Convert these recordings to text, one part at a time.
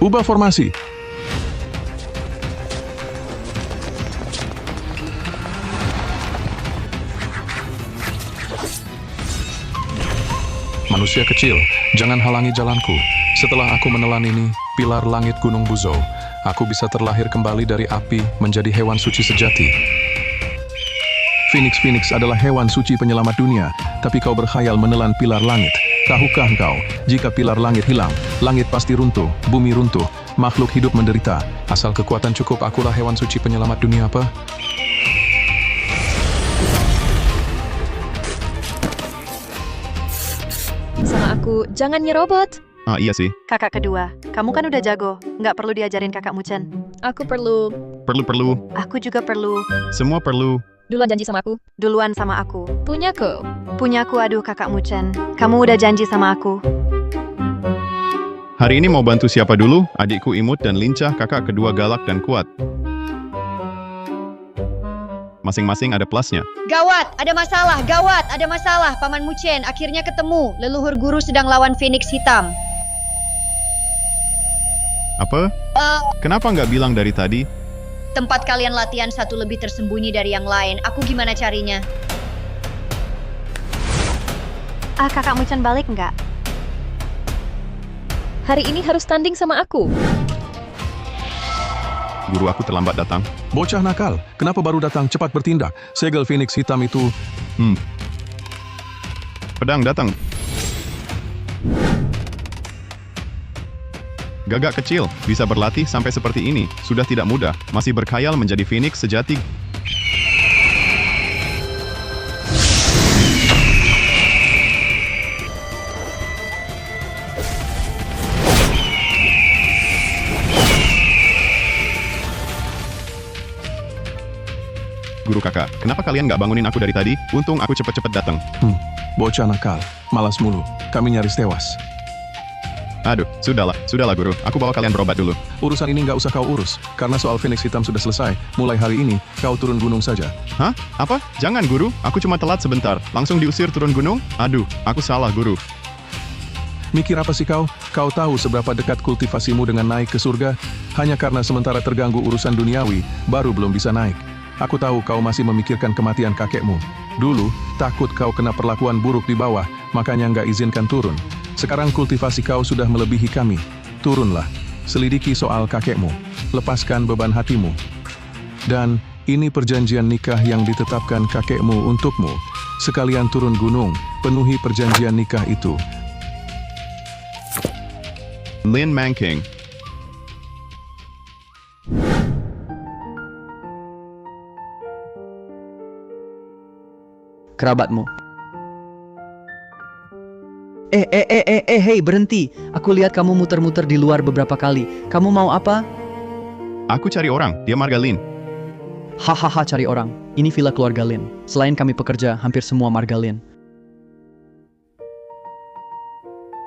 Ubah formasi. Manusia kecil, jangan halangi jalanku. Setelah aku menelan ini, pilar langit Gunung Buzou, aku bisa terlahir kembali dari api menjadi hewan suci sejati. Phoenix adalah hewan suci penyelamat dunia, tapi kau berkhayal menelan pilar langit. Tahukah engkau, jika pilar langit hilang, langit pasti runtuh, bumi runtuh, makhluk hidup menderita. Asal kekuatan cukup, akulah hewan suci penyelamat dunia apa? Sama aku, jangan nyerobot. Ah, iya sih. Kakak kedua, kamu kan udah jago. Nggak perlu diajarin kakak Muchen. Aku perlu. Perlu. Aku juga perlu. Semua perlu. Duluan janji sama aku. Duluan sama aku. Punyaku. Punyaku, aduh kakak Muchen. Kamu udah janji sama aku. Hari ini mau bantu siapa dulu? Adikku imut dan lincah, kakak kedua galak dan kuat. Masing-masing ada plusnya. Gawat, ada masalah, Paman Muchen. Akhirnya ketemu, leluhur guru sedang lawan Phoenix hitam. Apa? Kenapa nggak bilang dari tadi? Tempat kalian latihan satu lebih tersembunyi dari yang lain. Aku gimana carinya? Kakak Muchen balik nggak? Hari ini harus tanding sama aku. Guru aku terlambat datang. Bocah nakal, kenapa baru datang? Cepat bertindak. Segel Phoenix hitam itu. Pedang datang. Gagak kecil, bisa berlatih sampai seperti ini. Sudah tidak mudah, masih berkhayal menjadi Phoenix sejati. Guru kakak, kenapa kalian nggak bangunin aku dari tadi? Untung aku cepet-cepet datang. Bocah nakal, malas mulu. Kami nyaris tewas. Aduh, sudahlah guru. Aku bawa kalian berobat dulu. Urusan ini nggak usah kau urus, karena soal Phoenix hitam sudah selesai. Mulai hari ini, kau turun gunung saja. Hah? Apa? Jangan guru, aku cuma telat sebentar. Langsung diusir turun gunung? Aduh, aku salah guru. Mikir apa sih kau? Kau tahu seberapa dekat kultivasimu dengan naik ke surga? Hanya karena sementara terganggu urusan duniawi, baru belum bisa naik. Aku tahu kau masih memikirkan kematian kakekmu. Dulu, takut kau kena perlakuan buruk di bawah, makanya nggak izinkan turun. Sekarang kultivasi kau sudah melebihi kami. Turunlah, selidiki soal kakekmu. Lepaskan beban hatimu. Dan ini perjanjian nikah yang ditetapkan kakekmu untukmu. Sekalian turun gunung, penuhi perjanjian nikah itu. Lin Manking. Kerabatmu. Hei, berhenti. Aku lihat kamu muter-muter di luar beberapa kali. Kamu mau apa? Aku cari orang, dia Marga Lin. Hahaha, cari orang. Ini villa keluarga Lin. Selain kami pekerja, hampir semua Marga Lin.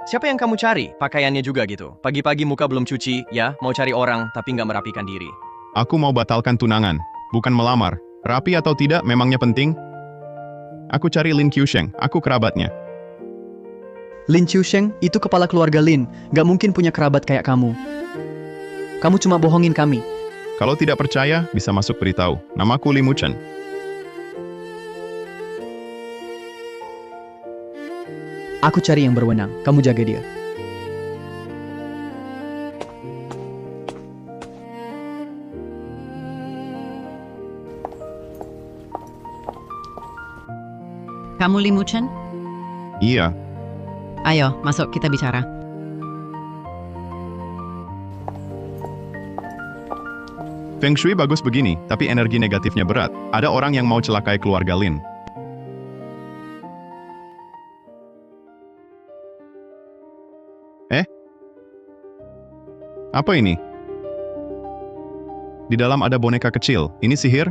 Siapa yang kamu cari? Pakaiannya juga gitu. Pagi-pagi muka belum cuci, ya, mau cari orang tapi nggak merapikan diri. Aku mau batalkan tunangan, bukan melamar. Rapi atau tidak memangnya penting? Aku cari Lin Qiusheng, aku kerabatnya. Lin Qiusheng itu kepala keluarga Lin. Gak mungkin punya kerabat kayak kamu. Kamu cuma bohongin kami. Kalau tidak percaya, bisa masuk beritahu. Namaku Li Muchen. Aku cari yang berwenang. Kamu jaga dia. Kamu Li Muchen? Iya, Ayo, masuk kita bicara. Feng Shui bagus begini, tapi energi negatifnya berat. Ada orang yang mau celakai keluarga Lin. Apa ini? Di dalam ada boneka kecil. Ini sihir?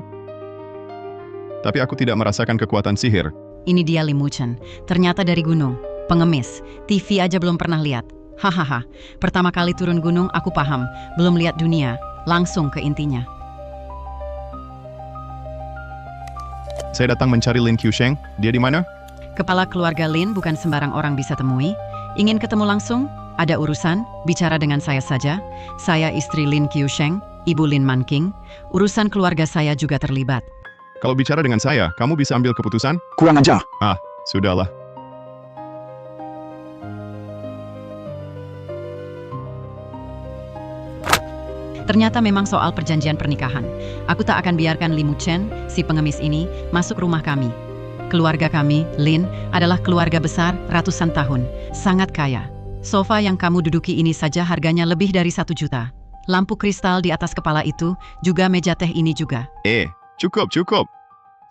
Tapi aku tidak merasakan kekuatan sihir. Ini dia Li Muchen. Ternyata dari gunung. Pengemis. TV aja belum pernah lihat. Hahaha. Pertama kali turun gunung aku paham. Belum lihat dunia. Langsung ke intinya. Saya datang mencari Lin Qiusheng. Dia di mana? Kepala keluarga Lin bukan sembarang orang bisa temui. Ingin ketemu langsung? Ada urusan? Bicara dengan saya saja. Saya istri Lin Qiusheng, ibu Lin Manqing. Urusan keluarga saya juga terlibat. Kalau bicara dengan saya, kamu bisa ambil keputusan? Kurang ajar. Ah, sudahlah. Ternyata memang soal perjanjian pernikahan. Aku tak akan biarkan Li Muchen, si pengemis ini, masuk rumah kami. Keluarga kami, Lin, adalah keluarga besar ratusan tahun, sangat kaya. Sofa yang kamu duduki ini saja harganya lebih dari 1 juta. Lampu kristal di atas kepala itu, juga meja teh ini juga. Cukup, cukup.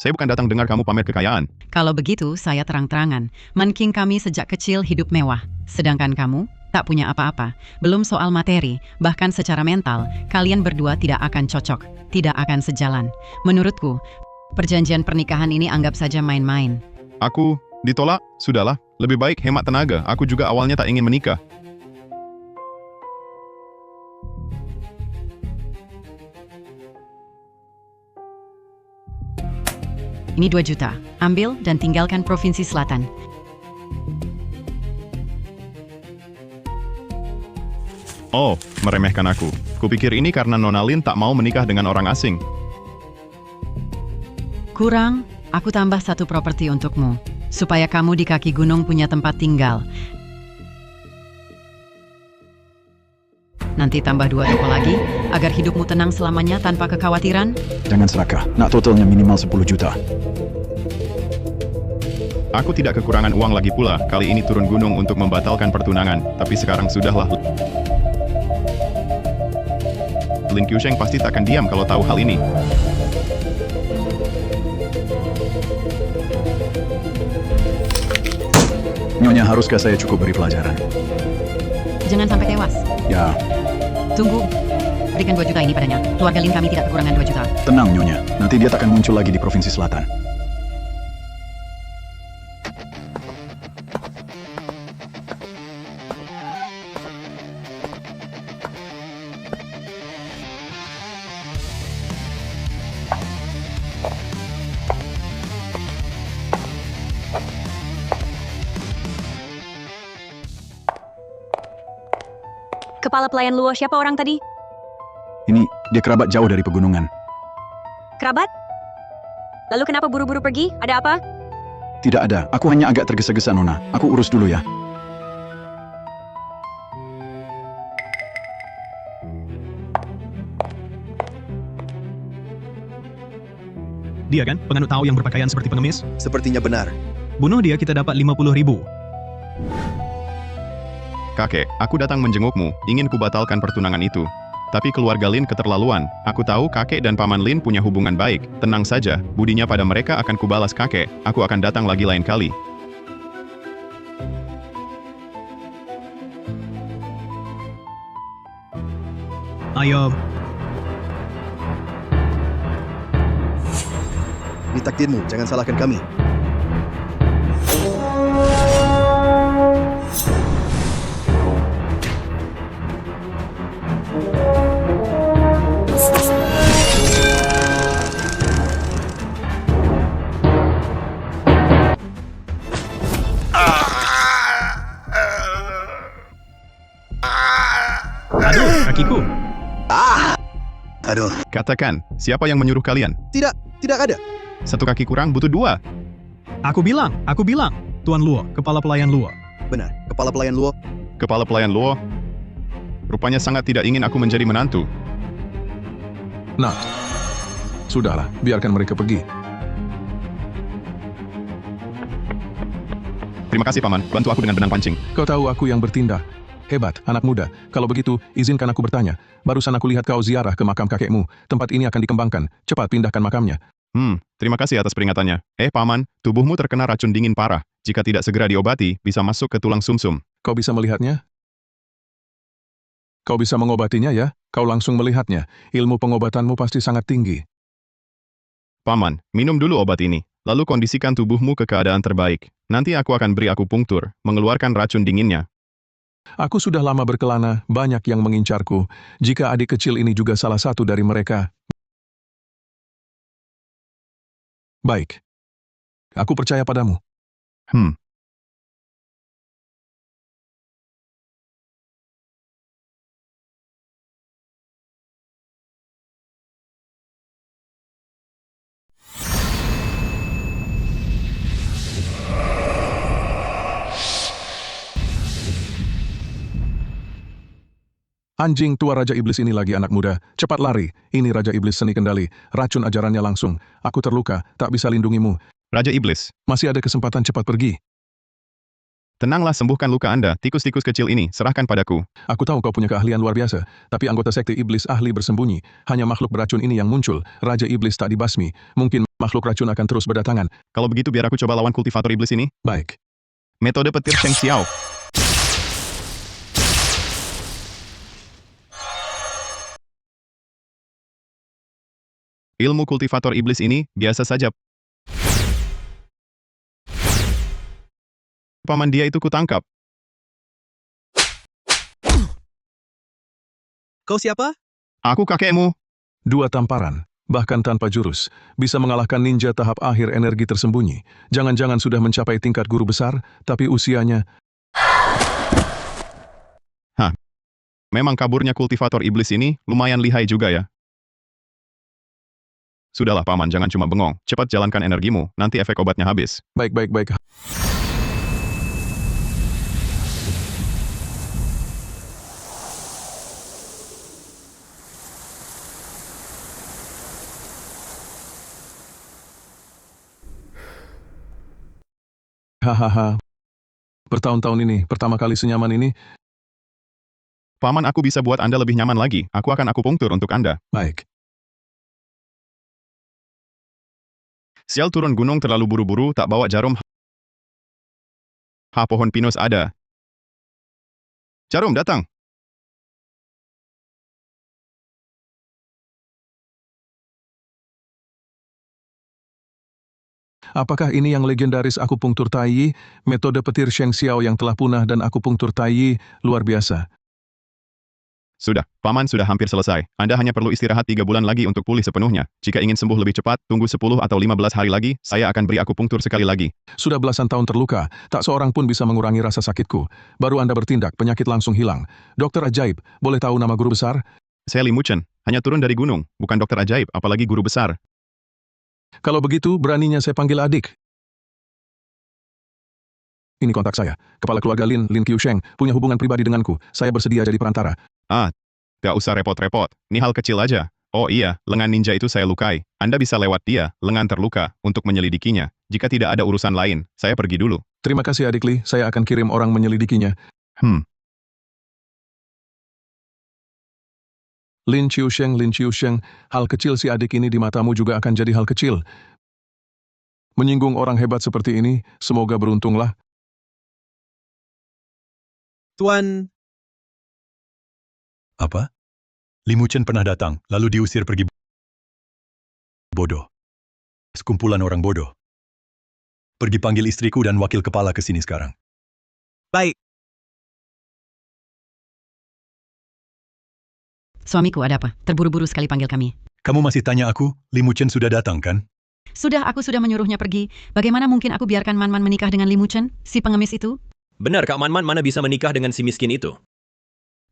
Saya bukan datang dengar kamu pamer kekayaan. Kalau begitu, saya terang-terangan. Manqing kami sejak kecil hidup mewah. Sedangkan kamu, tak punya apa-apa. Belum soal materi, bahkan secara mental, kalian berdua tidak akan cocok, tidak akan sejalan. Menurutku, perjanjian pernikahan ini anggap saja main-main. Aku ditolak? Sudahlah, lebih baik hemat tenaga. Aku juga awalnya tak ingin menikah. Ini 2 juta. Ambil dan tinggalkan Provinsi Selatan. Oh, meremehkan aku. Kupikir ini karena Nona Lin tak mau menikah dengan orang asing. Kurang, aku tambah 1 properti untukmu. Supaya kamu di kaki gunung punya tempat tinggal. Nanti tambah 2 toko lagi, agar hidupmu tenang selamanya tanpa kekhawatiran. Jangan serakah. Nak totalnya minimal 10 juta. Aku tidak kekurangan uang lagi pula. Kali ini turun gunung untuk membatalkan pertunangan. Tapi sekarang sudahlah. Lin Qiusheng pasti tak akan diam kalau tahu hal ini. Nyonya, haruskah saya cukup beri pelajaran? Jangan sampai tewas. Ya, Tunggu. Berikan 2 juta ini padanya. Keluarga Lin kami tidak kekurangan 2 juta. tenang Nyonya. Nanti dia tak akan muncul lagi di Provinsi Selatan. Kepala pelayan Luo siapa orang tadi? Ini, dia kerabat jauh dari pegunungan. Kerabat? Lalu kenapa buru-buru pergi? Ada apa? Tidak ada, aku hanya agak tergesa-gesa Nona. Aku urus dulu ya. Dia kan, penganut Tao yang berpakaian seperti pengemis? Sepertinya benar. Bunuh dia, kita dapat 50.000. Kakek, aku datang menjengukmu, ingin kubatalkan pertunangan itu. Tapi keluarga Lin keterlaluan. Aku tahu kakek dan paman Lin punya hubungan baik. Tenang saja, budinya pada mereka akan kubalas kakek. Aku akan datang lagi lain kali. Ayo, Ini takdirmu, jangan salahkan kami. aduh, kakiku. Aduh, Katakan, siapa yang menyuruh kalian? tidak ada. 1 kaki kurang, butuh 2. Aku bilang, Tuan Luo, kepala pelayan Luo. Benar, kepala pelayan Luo. Kepala pelayan Luo, rupanya sangat tidak ingin aku menjadi menantu. Nah, sudahlah, biarkan mereka pergi. Terima kasih, Paman. Bantu aku dengan benang pancing. Kau tahu aku yang bertindak. Hebat, anak muda. Kalau begitu, izinkan aku bertanya. Barusan aku lihat kau ziarah ke makam kakekmu. Tempat ini akan dikembangkan. Cepat pindahkan makamnya. Terima kasih atas peringatannya. Paman, tubuhmu terkena racun dingin parah. Jika tidak segera diobati, bisa masuk ke tulang sumsum. Kau bisa melihatnya? Kau bisa mengobatinya ya? Kau langsung melihatnya. Ilmu pengobatanmu pasti sangat tinggi. Paman, minum dulu obat ini. Lalu kondisikan tubuhmu ke keadaan terbaik. Nanti aku akan beri akupunktur, mengeluarkan racun dinginnya. Aku sudah lama berkelana, banyak yang mengincarku. Jika adik kecil ini juga salah satu dari mereka. Baik. Aku percaya padamu. Anjing tua Raja Iblis ini lagi anak muda. Cepat lari. Ini Raja Iblis seni kendali. Racun ajarannya langsung. Aku terluka, tak bisa lindungimu. Raja Iblis, Masih ada kesempatan, cepat pergi. tenanglah, sembuhkan luka Anda. Tikus-tikus kecil ini, serahkan padaku. Aku tahu kau punya keahlian luar biasa, tapi anggota sekte iblis ahli bersembunyi. Hanya makhluk beracun ini yang muncul. Raja Iblis tak dibasmi. Mungkin makhluk racun akan terus berdatangan. Kalau begitu biar aku coba lawan kultivator iblis ini. Baik. Metode petir Sheng Xiao. Ilmu kultivator iblis ini biasa saja. Paman dia itu kutangkap. Kau siapa? Aku kakekmu. 2 tamparan, bahkan tanpa jurus, bisa mengalahkan ninja tahap akhir energi tersembunyi. Jangan-jangan sudah mencapai tingkat guru besar, tapi usianya... Memang kaburnya kultivator iblis ini lumayan lihai juga ya. Sudahlah Paman, jangan cuma bengong. Cepat jalankan energimu, nanti efek obatnya habis. Baik. Hahaha. Bertahun-tahun ini, pertama kali senyaman ini. Paman, aku bisa buat Anda lebih nyaman lagi. Aku akan akupunktur untuk Anda. Baik. Sial, turun gunung terlalu buru-buru, tak bawa jarum. Pohon pinus ada. Jarum, datang. Apakah ini yang legendaris akupunktur Taiyi, metode petir Sheng Xiao yang telah punah dan akupunktur Taiyi, luar biasa. Sudah, Paman sudah hampir selesai. Anda hanya perlu istirahat 3 bulan lagi untuk pulih sepenuhnya. Jika ingin sembuh lebih cepat, tunggu 10 atau 15 hari lagi, saya akan beri akupunktur sekali lagi. Sudah belasan tahun terluka, tak seorang pun bisa mengurangi rasa sakitku. Baru Anda bertindak, penyakit langsung hilang. Dokter ajaib, boleh tahu nama guru besar? Saya Li Muchen, hanya turun dari gunung, bukan dokter ajaib, apalagi guru besar. Kalau begitu, beraninya saya panggil adik. Ini kontak saya. Kepala keluarga Lin Qiusheng, punya hubungan pribadi denganku. Saya bersedia jadi perantara. Gak usah repot-repot, ini hal kecil aja. Oh iya, lengan ninja itu saya lukai. Anda bisa lewat dia, lengan terluka, untuk menyelidikinya. Jika tidak ada urusan lain, saya pergi dulu. Terima kasih adik Li, saya akan kirim orang menyelidikinya. Lin Qiusheng, hal kecil si adik ini di matamu juga akan jadi hal kecil. Menyinggung orang hebat seperti ini, semoga beruntunglah. Tuan, Apa? Li Muchen pernah datang, lalu diusir pergi. Bodoh. Sekumpulan orang bodoh. Pergi panggil istriku dan wakil kepala ke sini sekarang. baik. Suamiku, ada apa? Terburu-buru sekali panggil kami. Kamu masih tanya aku, Li Muchen sudah datang kan? Sudah, aku sudah menyuruhnya pergi. Bagaimana mungkin aku biarkan Man menikah dengan Li Muchen, si pengemis itu? Benar, Kak Man, mana bisa menikah dengan si miskin itu?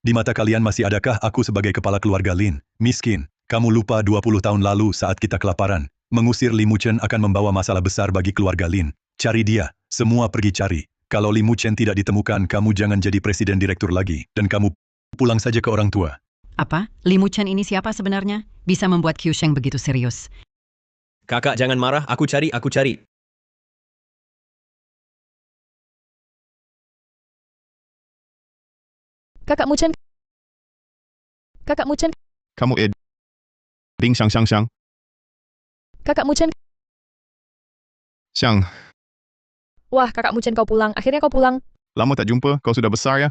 Di mata kalian masih adakah aku sebagai kepala keluarga Lin? Miskin. Kamu lupa 20 tahun lalu saat kita kelaparan. Mengusir Li Muchen akan membawa masalah besar bagi keluarga Lin. Cari dia. Semua pergi cari. Kalau Li Muchen tidak ditemukan, kamu jangan jadi presiden direktur lagi. Dan kamu pulang saja ke orang tua. Apa? Li Muchen ini siapa sebenarnya? Bisa membuat Qiusheng begitu serius. Kakak, jangan marah, aku cari. Kakak Muchen. Kamu Ding Shang. Kakak Muchen. Shang, Wah, Kakak Muchen kau pulang. Akhirnya kau pulang. lama tak jumpa, kau sudah besar ya?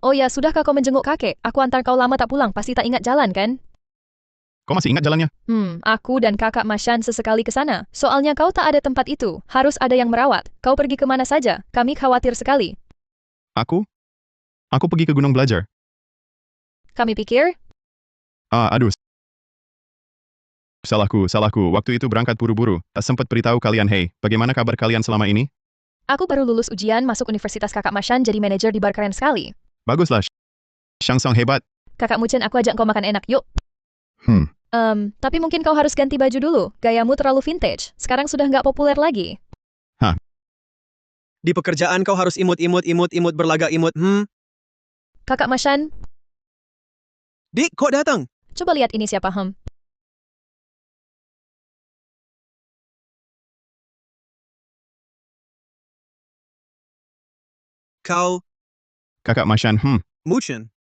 Oh ya, sudahkah kau menjenguk kakek? Aku antar kau lama tak pulang, pasti tak ingat jalan kan? Kau masih ingat jalannya? Aku dan kakak Mashan sesekali ke sana. Soalnya kau tak ada tempat itu. Harus ada yang merawat. Kau pergi kemana saja? Kami khawatir sekali. Aku pergi ke gunung belajar. Kami pikir, Aduh. Salahku. Waktu itu berangkat buru-buru. Tak sempat beritahu kalian, hey, bagaimana kabar kalian selama ini? aku baru lulus ujian masuk universitas kakak Mashan jadi manajer di bar keren sekali. Baguslah. Shang Song hebat. Kakak Muchen, aku ajak kau makan enak, yuk. Tapi mungkin kau harus ganti baju dulu. Gayamu terlalu vintage. Sekarang sudah nggak populer lagi. Di pekerjaan kau harus imut, berlagak imut, Kakak Mashan, Dik, kok datang? coba lihat ini siapa Kau, Kakak Mashan, Muchen.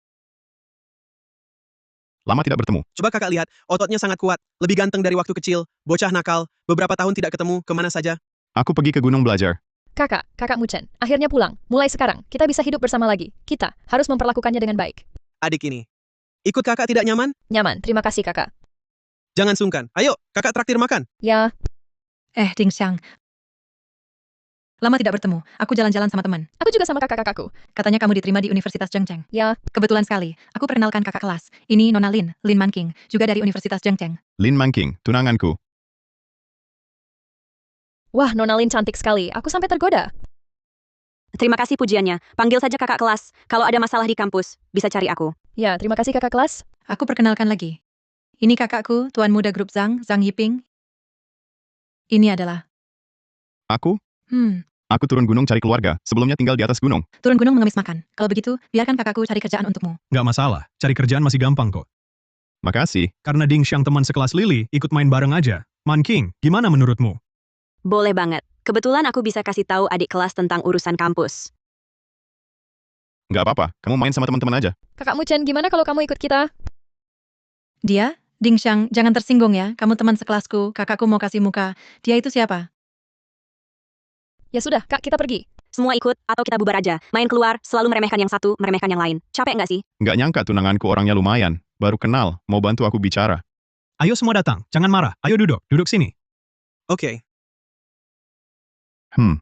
lama tidak bertemu. Coba kakak lihat, ototnya sangat kuat. Lebih ganteng dari waktu kecil. Bocah nakal. Beberapa tahun tidak ketemu, kemana saja? Aku pergi ke gunung belajar. Kakak Muchen, akhirnya pulang. Mulai sekarang, kita bisa hidup bersama lagi. Kita harus memperlakukannya dengan baik. Adik ini. Ikut kakak tidak nyaman? Nyaman, terima kasih kakak. Jangan sungkan. Ayo, kakak traktir makan. Ya, Ding Xiang. Lama tidak bertemu. Aku jalan-jalan sama teman. aku juga sama kakak-kakakku. Katanya kamu diterima di Universitas Zhengzheng. Ya, Kebetulan sekali. Aku perkenalkan kakak kelas. Ini Nona Lin, Lin Manking, juga dari Universitas Zhengzheng. Lin Manking, tunanganku. wah Nona Lin cantik sekali. Aku sampai tergoda. Terima kasih pujiannya. Panggil saja kakak kelas. Kalau ada masalah di kampus, bisa cari aku. Ya, terima kasih kakak kelas. Aku perkenalkan lagi. Ini kakakku, Tuan Muda Grup Zhang, Zhang Yiping. Ini adalah... Aku? Aku turun gunung cari keluarga, sebelumnya tinggal di atas gunung. Turun gunung mengemis makan. Kalau begitu, biarkan kakakku cari kerjaan untukmu. Nggak masalah, cari kerjaan masih gampang kok. Makasih. Karena Ding Xiang teman sekelas Lily, ikut main bareng aja. Man King, gimana menurutmu? Boleh banget. Kebetulan aku bisa kasih tahu adik kelas tentang urusan kampus. Nggak apa-apa, kamu main sama teman-teman aja. Kakak Muchen, gimana kalau kamu ikut kita? Dia? Ding Xiang, jangan tersinggung ya. Kamu teman sekelasku, kakakku mau kasih muka. Dia itu siapa? Ya sudah, kak, kita pergi. Semua ikut, atau kita bubar aja. Main keluar, selalu meremehkan yang satu, meremehkan yang lain. Capek nggak sih? Nggak nyangka tunanganku orangnya lumayan. Baru kenal, mau bantu aku bicara. Ayo semua datang, jangan marah. Ayo duduk, duduk sini. Oke. Hmm,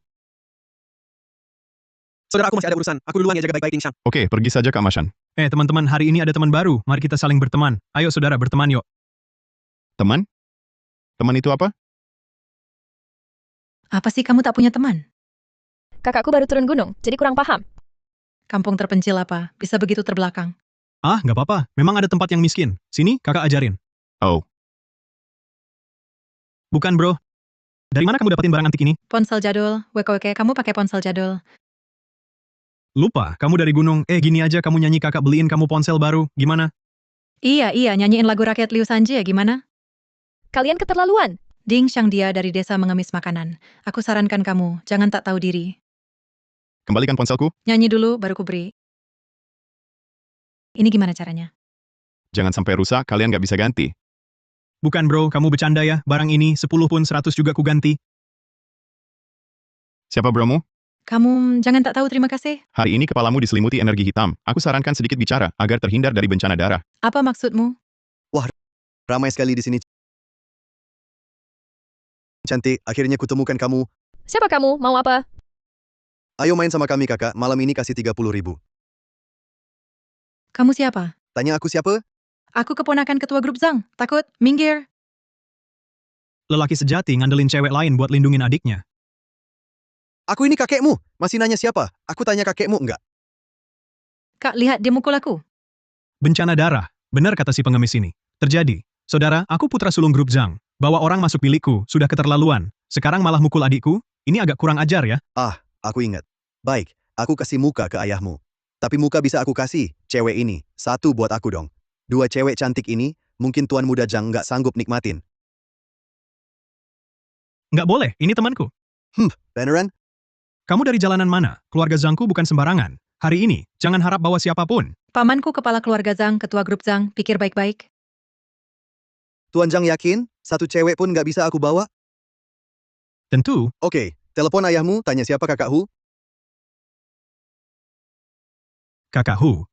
Saudara, aku masih ada urusan. Aku duluan ya, jaga baik-baik Ding Xiang. oke, pergi saja Kak Mashan. Teman-teman, hari ini ada teman baru. Mari kita saling berteman. Ayo saudara, berteman yuk. Teman? Teman itu apa? Apa sih kamu tak punya teman? Kakakku baru turun gunung, jadi kurang paham. Kampung terpencil apa? Bisa begitu terbelakang. Ah, nggak apa-apa. Memang ada tempat yang miskin. Sini, kakak ajarin. Oh, Bukan bro. Dari mana kamu dapatin barang antik ini? Ponsel jadul, weke, kamu pakai ponsel jadul. Lupa, kamu dari gunung. Gini aja kamu nyanyi kakak beliin kamu ponsel baru. Gimana? Iya, nyanyiin lagu rakyat Liu Sanji ya gimana? Kalian keterlaluan. Ding Xiang dia dari desa mengemis makanan. Aku sarankan kamu, jangan tak tahu diri. kembalikan ponselku. Nyanyi dulu, baru ku beri. Ini gimana caranya? Jangan sampai rusak, kalian nggak bisa ganti. Bukan bro, kamu bercanda ya. Barang ini 10 pun 100 juga ku ganti. Siapa bromu? Kamu jangan tak tahu terima kasih. Hari ini kepalamu diselimuti energi hitam. Aku sarankan sedikit bicara, agar terhindar dari bencana darah. Apa maksudmu? Ramai sekali di sini. Cantik, akhirnya kutemukan kamu. Siapa kamu? Mau apa? Ayo main sama kami kakak, malam ini kasih 30.000. Kamu siapa? Tanya aku siapa? Aku keponakan ketua grup Zhang. Takut? Minggir. Lelaki sejati ngandelin cewek lain buat lindungin adiknya. Aku ini kakekmu. Masih nanya siapa? Aku tanya kakekmu enggak? Kak, lihat dia mukul aku. Bencana darah. Benar kata si pengemis ini. Terjadi. Saudara, aku putra sulung grup Zhang. Bawa orang masuk bilikku, sudah keterlaluan. Sekarang malah mukul adikku? Ini agak kurang ajar ya. Aku ingat. Baik, aku kasih muka ke ayahmu. Tapi muka bisa aku kasih, cewek ini. 1 buat aku dong. 2 cewek cantik ini, mungkin Tuan Muda Zhang nggak sanggup nikmatin. Nggak boleh, ini temanku. Beneran? Kamu dari jalanan mana? Keluarga Zhangku bukan sembarangan. Hari ini, jangan harap bawa siapapun. Pamanku kepala keluarga Zhang, ketua grup Zhang. Pikir baik-baik. Tuan Zhang yakin? 1 cewek pun nggak bisa aku bawa? Tentu, Oke, telepon ayahmu, tanya siapa kakak Hu. kakak Hu.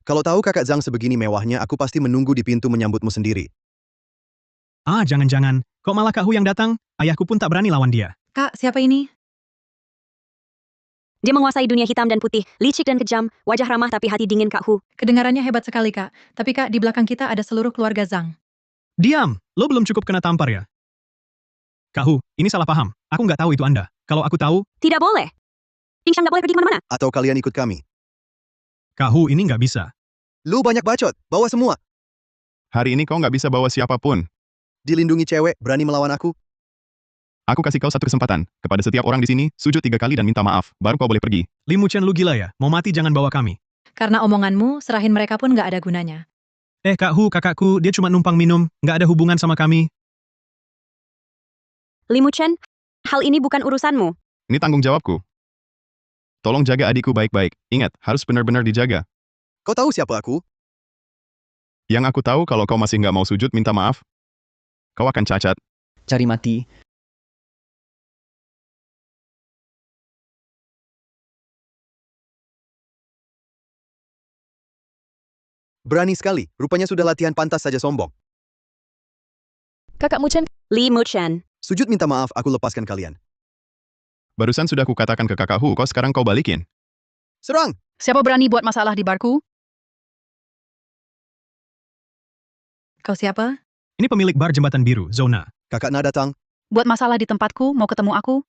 Kalau tahu kakak Zhang sebegini mewahnya, aku pasti menunggu di pintu menyambutmu sendiri. Jangan-jangan. Kok malah Kak Hu yang datang? Ayahku pun tak berani lawan dia. Kak, siapa ini? Dia menguasai dunia hitam dan putih, licik dan kejam, wajah ramah tapi hati dingin Kak Hu. Kedengarannya hebat sekali, Kak. Tapi Kak, di belakang kita ada seluruh keluarga Zhang. Diam! Lo belum cukup kena tampar ya? Kak Hu, ini salah paham. Aku nggak tahu itu Anda. Kalau aku tahu, Tidak boleh. Ding Xiang nggak boleh pergi kemana-mana. Atau kalian ikut kami. Kak Hu ini nggak bisa. Lu banyak bacot, bawa semua. Hari ini kau nggak bisa bawa siapapun. Dilindungi cewek, berani melawan aku. Aku kasih kau 1 kesempatan. Kepada setiap orang di sini, sujud 3 kali dan minta maaf. Baru kau boleh pergi. Li Muchen lu gila ya? Mau mati jangan bawa kami. Karena omonganmu, serahin mereka pun nggak ada gunanya. Kak Hu, kakakku, dia cuma numpang minum, nggak ada hubungan sama kami. Limuchen, hal ini bukan urusanmu. Ini tanggung jawabku. Tolong jaga adikku baik-baik. Ingat, harus benar-benar dijaga. Kau tahu siapa aku? Yang aku tahu kalau kau masih nggak mau sujud minta maaf, kau akan cacat. Cari mati. Berani sekali, rupanya sudah latihan pantas saja sombong. Kakak Muchen, Limuchen. Sujud minta maaf, aku lepaskan kalian. Barusan sudah kukatakan ke kakakku, kau sekarang kau balikin. Serang! Siapa berani buat masalah di barku? Kau siapa? Ini pemilik bar Jembatan Biru, Zona. Kakak Na datang. Buat masalah di tempatku, mau ketemu aku?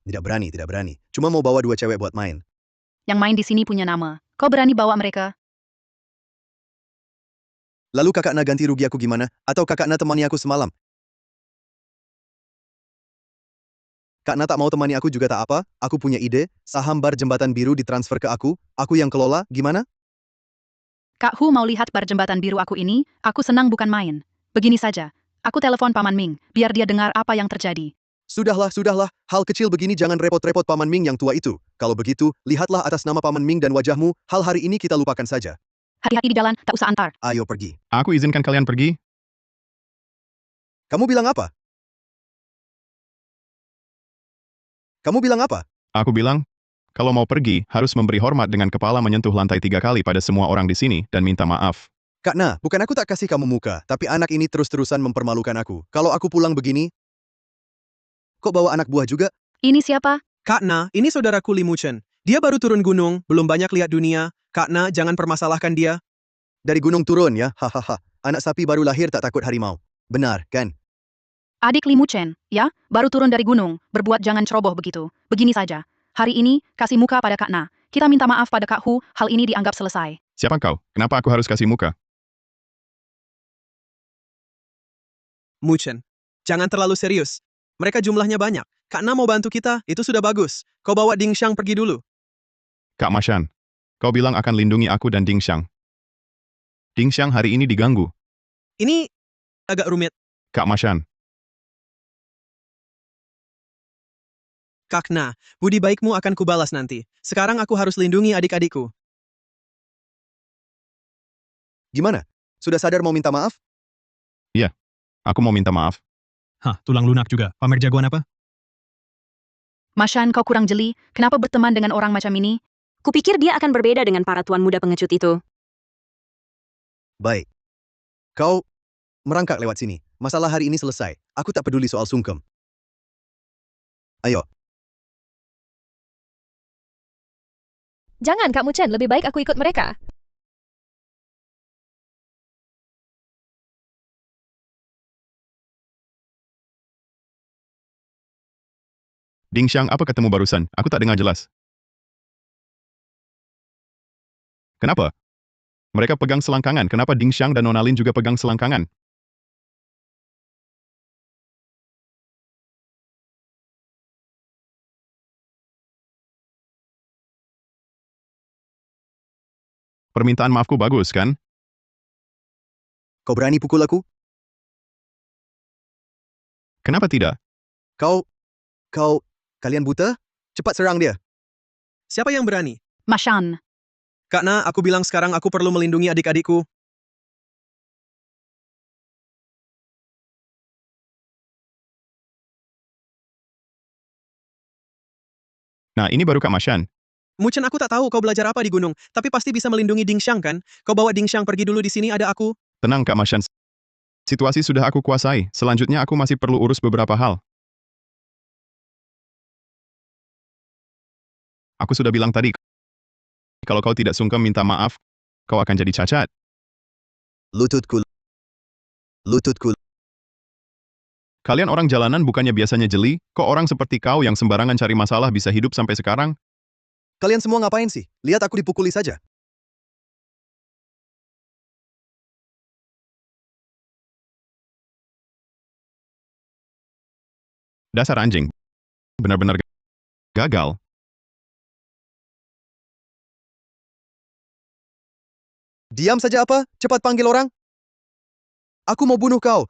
Tidak berani, tidak berani. Cuma mau bawa 2 cewek buat main. Yang main di sini punya nama. Kau berani bawa mereka? Lalu kakak Na ganti rugi aku gimana? Atau kakak Na temani aku semalam? Kak Na tak mau temani aku juga tak apa, aku punya ide, saham bar Jembatan Biru ditransfer ke aku yang kelola, gimana? Kak Hu mau lihat bar Jembatan Biru aku ini, aku senang bukan main. Begini saja, aku telepon Paman Ming, biar dia dengar apa yang terjadi. Sudahlah, hal kecil begini jangan repot-repot Paman Ming yang tua itu. Kalau begitu, lihatlah atas nama Paman Ming dan wajahmu, hal hari ini kita lupakan saja. Hati-hati di jalan, tak usah antar. Ayo pergi. Aku izinkan kalian pergi. Kamu bilang apa? Kamu bilang apa? Aku bilang, kalau mau pergi, harus memberi hormat dengan kepala menyentuh lantai 3 kali pada semua orang di sini dan minta maaf. Kak Na, bukan aku tak kasih kamu muka, tapi anak ini terus-terusan mempermalukan aku. Kalau aku pulang begini, kok bawa anak buah juga? Ini siapa? Kak Na, ini saudaraku Limuchen. Dia baru turun gunung, belum banyak lihat dunia. Kak Na, jangan permasalahkan dia. Dari gunung turun ya, hahaha. Anak sapi baru lahir tak takut harimau. Benar, kan? Adik Limuchen, ya, baru turun dari gunung, berbuat jangan ceroboh begitu. Begini saja, hari ini, kasih muka pada Kak Na. Kita minta maaf pada Kak Hu, hal ini dianggap selesai. Siapa kau? Kenapa aku harus kasih muka? Muchen, jangan terlalu serius. Mereka jumlahnya banyak. Kak Na mau bantu kita, itu sudah bagus. Kau bawa Ding Xiang pergi dulu. Kak Mashan, kau bilang akan lindungi aku dan Ding Xiang. Ding Xiang hari ini diganggu. Ini agak rumit. Kak Mashan, Kak Na, budi baikmu akan kubalas nanti. Sekarang aku harus lindungi adik-adikku. Gimana? Sudah sadar mau minta maaf? aku mau minta maaf. Hah, tulang lunak juga. Pamer jagoan apa? Mashan, kau kurang jeli, kenapa berteman dengan orang macam ini? Kupikir dia akan berbeda dengan para tuan muda pengecut itu. Baik. Kau merangkak lewat sini. Masalah hari ini selesai. Aku tak peduli soal sungkem. Ayo. jangan Kak Muchen, lebih baik aku ikut mereka. Ding Xiang, apa ketemu barusan? Aku tak dengar jelas. Kenapa? Mereka pegang selangkangan. Kenapa Ding Xiang dan Nona Lin juga pegang selangkangan? Permintaan maafku bagus, kan? Kau berani pukul aku? Kenapa tidak? Kalian buta? Cepat serang dia. Siapa yang berani? Mashan, Kak Na, aku bilang sekarang aku perlu melindungi adik-adikku. Nah, ini baru Kak Mashan. Muchen, aku tak tahu kau belajar apa di gunung, tapi pasti bisa melindungi Ding Xiang kan? Kau bawa Ding Xiang pergi dulu di sini, ada aku. Tenang, Kak Mashan. Situasi sudah aku kuasai. Selanjutnya aku masih perlu urus beberapa hal. Aku sudah bilang tadi, kalau kau tidak sungkem minta maaf, kau akan jadi cacat. Lututku. Kalian orang jalanan bukannya biasanya jeli, kok orang seperti kau yang sembarangan cari masalah bisa hidup sampai sekarang? Kalian semua ngapain sih? Lihat aku dipukuli saja. Dasar anjing. Benar-benar gagal. Diam saja apa? Cepat panggil orang. Aku mau bunuh kau.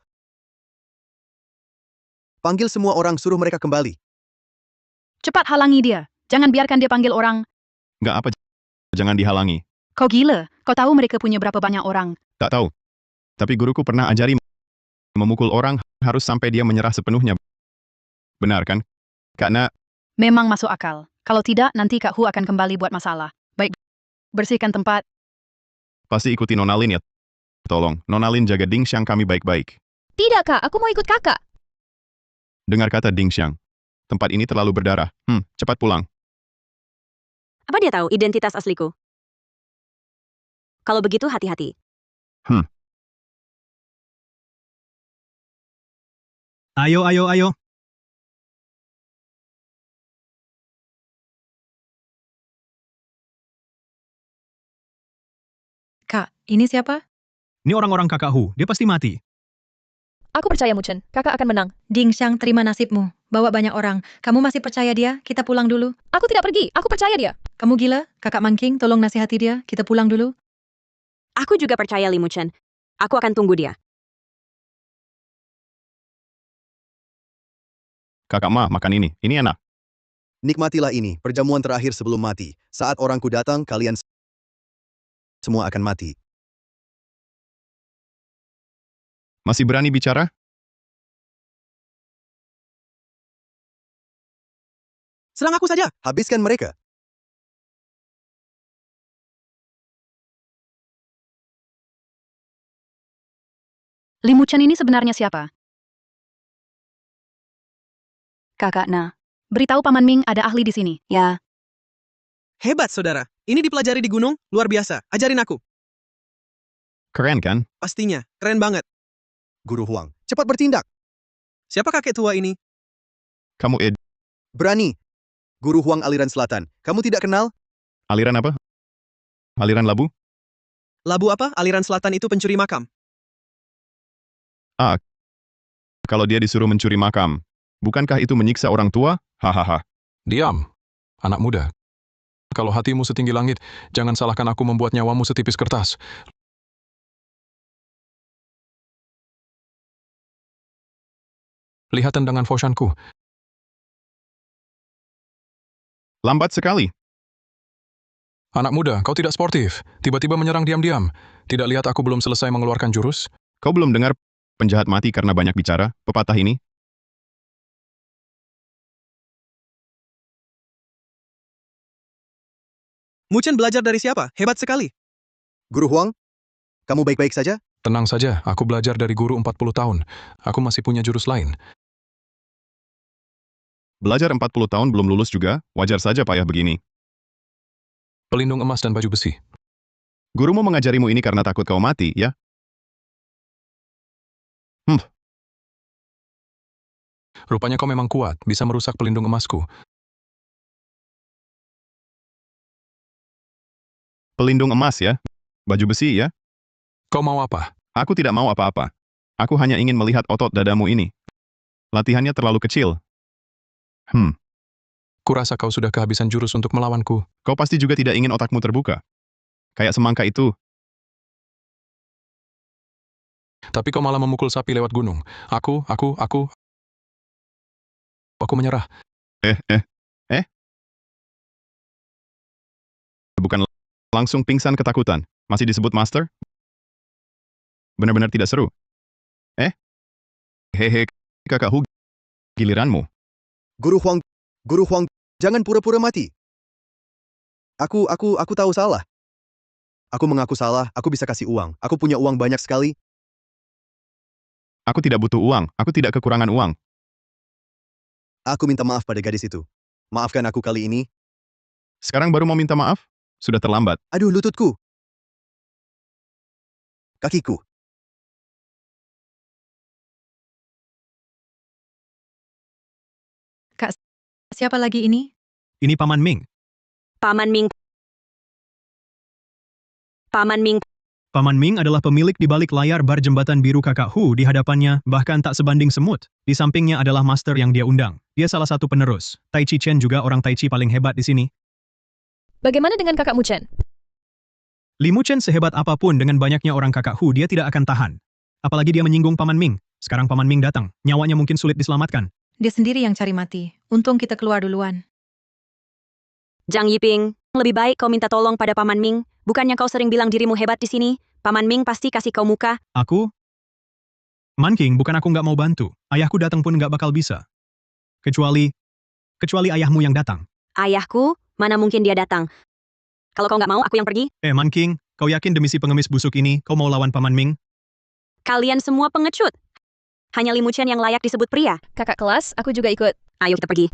Panggil semua orang, suruh mereka kembali. Cepat halangi dia. Jangan biarkan dia panggil orang. Nggak apa, jangan dihalangi. Kau gila? Kau tahu mereka punya berapa banyak orang? Tak tahu. Tapi guruku pernah ajari memukul orang harus sampai dia menyerah sepenuhnya. Benar kan? Karena Memang masuk akal. Kalau tidak, nanti Kak Hu akan kembali buat masalah. Baik, bersihkan tempat. pasti ikuti Nona Lin ya. Tolong, Nona Lin jaga Ding Xiang kami baik-baik. Tidak, Kak. Aku mau ikut kakak. Dengar kata Ding Xiang. Tempat ini terlalu berdarah. Cepat pulang. Apa dia tahu identitas asliku? Kalau begitu hati-hati. Ayo, ayo, ayo. Kak, ini siapa? Ini orang-orang kakak Hu. Dia pasti mati. Aku percaya, Mu Chen. Kakak akan menang. Ding Xiang, terima nasibmu. Bawa banyak orang. Kamu masih percaya dia? Kita pulang dulu. Aku tidak pergi. Aku percaya dia. Kamu gila? Kakak Mangking, tolong nasihati dia. Kita pulang dulu. Aku juga percaya Li Muchen. Aku akan tunggu dia. Kakak Ma, makan ini. Ini enak. Nikmatilah ini, perjamuan terakhir sebelum mati. Saat orangku datang, kalian semua akan mati. Masih berani bicara? Serang aku saja. Habiskan mereka. Li Muchen ini sebenarnya siapa? Kakak Na. Beritahu Paman Ming ada ahli di sini. Ya. Hebat, saudara. Ini dipelajari di gunung, luar biasa. Ajarin aku. Keren kan? Pastinya, keren banget. Guru Huang, cepat bertindak. Siapa kakek tua ini? Kamu Berani. Guru Huang aliran selatan. Kamu tidak kenal? aliran apa? Aliran labu? Labu apa? Aliran selatan itu pencuri makam. Kalau dia disuruh mencuri makam, bukankah itu menyiksa orang tua? Hahaha. Diam, anak muda. Kalau hatimu setinggi langit, jangan salahkan aku membuat nyawamu setipis kertas. Lihat tendangan Foshanku. Lambat sekali. Anak muda, kau tidak sportif. Tiba-tiba menyerang diam-diam. Tidak lihat aku belum selesai mengeluarkan jurus? Kau belum dengar penjahat mati karena banyak bicara, pepatah ini? Muchen belajar dari siapa? Hebat sekali. Guru Huang, kamu baik-baik saja? Tenang saja, aku belajar dari guru 40 tahun. Aku masih punya jurus lain. Belajar 40 tahun belum lulus juga, wajar saja payah begini. Pelindung emas dan baju besi. Gurumu mengajarimu ini karena takut kau mati, ya? Rupanya kau memang kuat, bisa merusak pelindung emasku. Pelindung emas ya? Baju besi ya? Kau mau apa? Aku tidak mau apa-apa. Aku hanya ingin melihat otot dadamu ini. Latihannya terlalu kecil. Kurasa kau sudah kehabisan jurus untuk melawanku. Kau pasti juga tidak ingin otakmu terbuka. Kayak semangka itu. Tapi kau malah memukul sapi lewat gunung. Aku menyerah. Bukan langsung pingsan ketakutan. Masih disebut master? Benar-benar tidak seru. Hehe, kakak Hu, giliranmu. Guru Huang, jangan pura-pura mati. Aku tahu salah. Aku mengaku salah, aku bisa kasih uang. Aku punya uang banyak sekali. Aku tidak butuh uang, aku tidak kekurangan uang. Aku minta maaf pada gadis itu. Maafkan aku kali ini. Sekarang baru mau minta maaf? Sudah terlambat. Aduh, lututku. Kakiku. Kak, siapa lagi ini? Ini Paman Ming. Paman Ming. Paman Ming. Paman Ming adalah pemilik di balik layar bar jembatan biru kakak Hu di hadapannya, bahkan tak sebanding semut. Di sampingnya adalah master yang dia undang. Dia salah satu penerus. Tai Chi Chen juga orang Tai Chi paling hebat di sini. Bagaimana dengan kakak Mu Chen? Limuchen sehebat apapun dengan banyaknya orang kakak Hu, dia tidak akan tahan. Apalagi dia menyinggung Paman Ming. Sekarang Paman Ming datang, nyawanya mungkin sulit diselamatkan. Dia sendiri yang cari mati. Untung kita keluar duluan. Zhang Yiping, lebih baik kau minta tolong pada Paman Ming. Bukannya kau sering bilang dirimu hebat di sini? Paman Ming pasti kasih kau muka. Aku? Man King, bukan aku nggak mau bantu. Ayahku datang pun nggak bakal bisa. Kecuali ayahmu yang datang. Ayahku? Mana mungkin dia datang? Kalau kau nggak mau, aku yang pergi. Man King, kau yakin demi si pengemis busuk ini, kau mau lawan Paman Ming? Kalian semua pengecut. Hanya Limuchen yang layak disebut pria. Kakak kelas, aku juga ikut. Ayo kita pergi.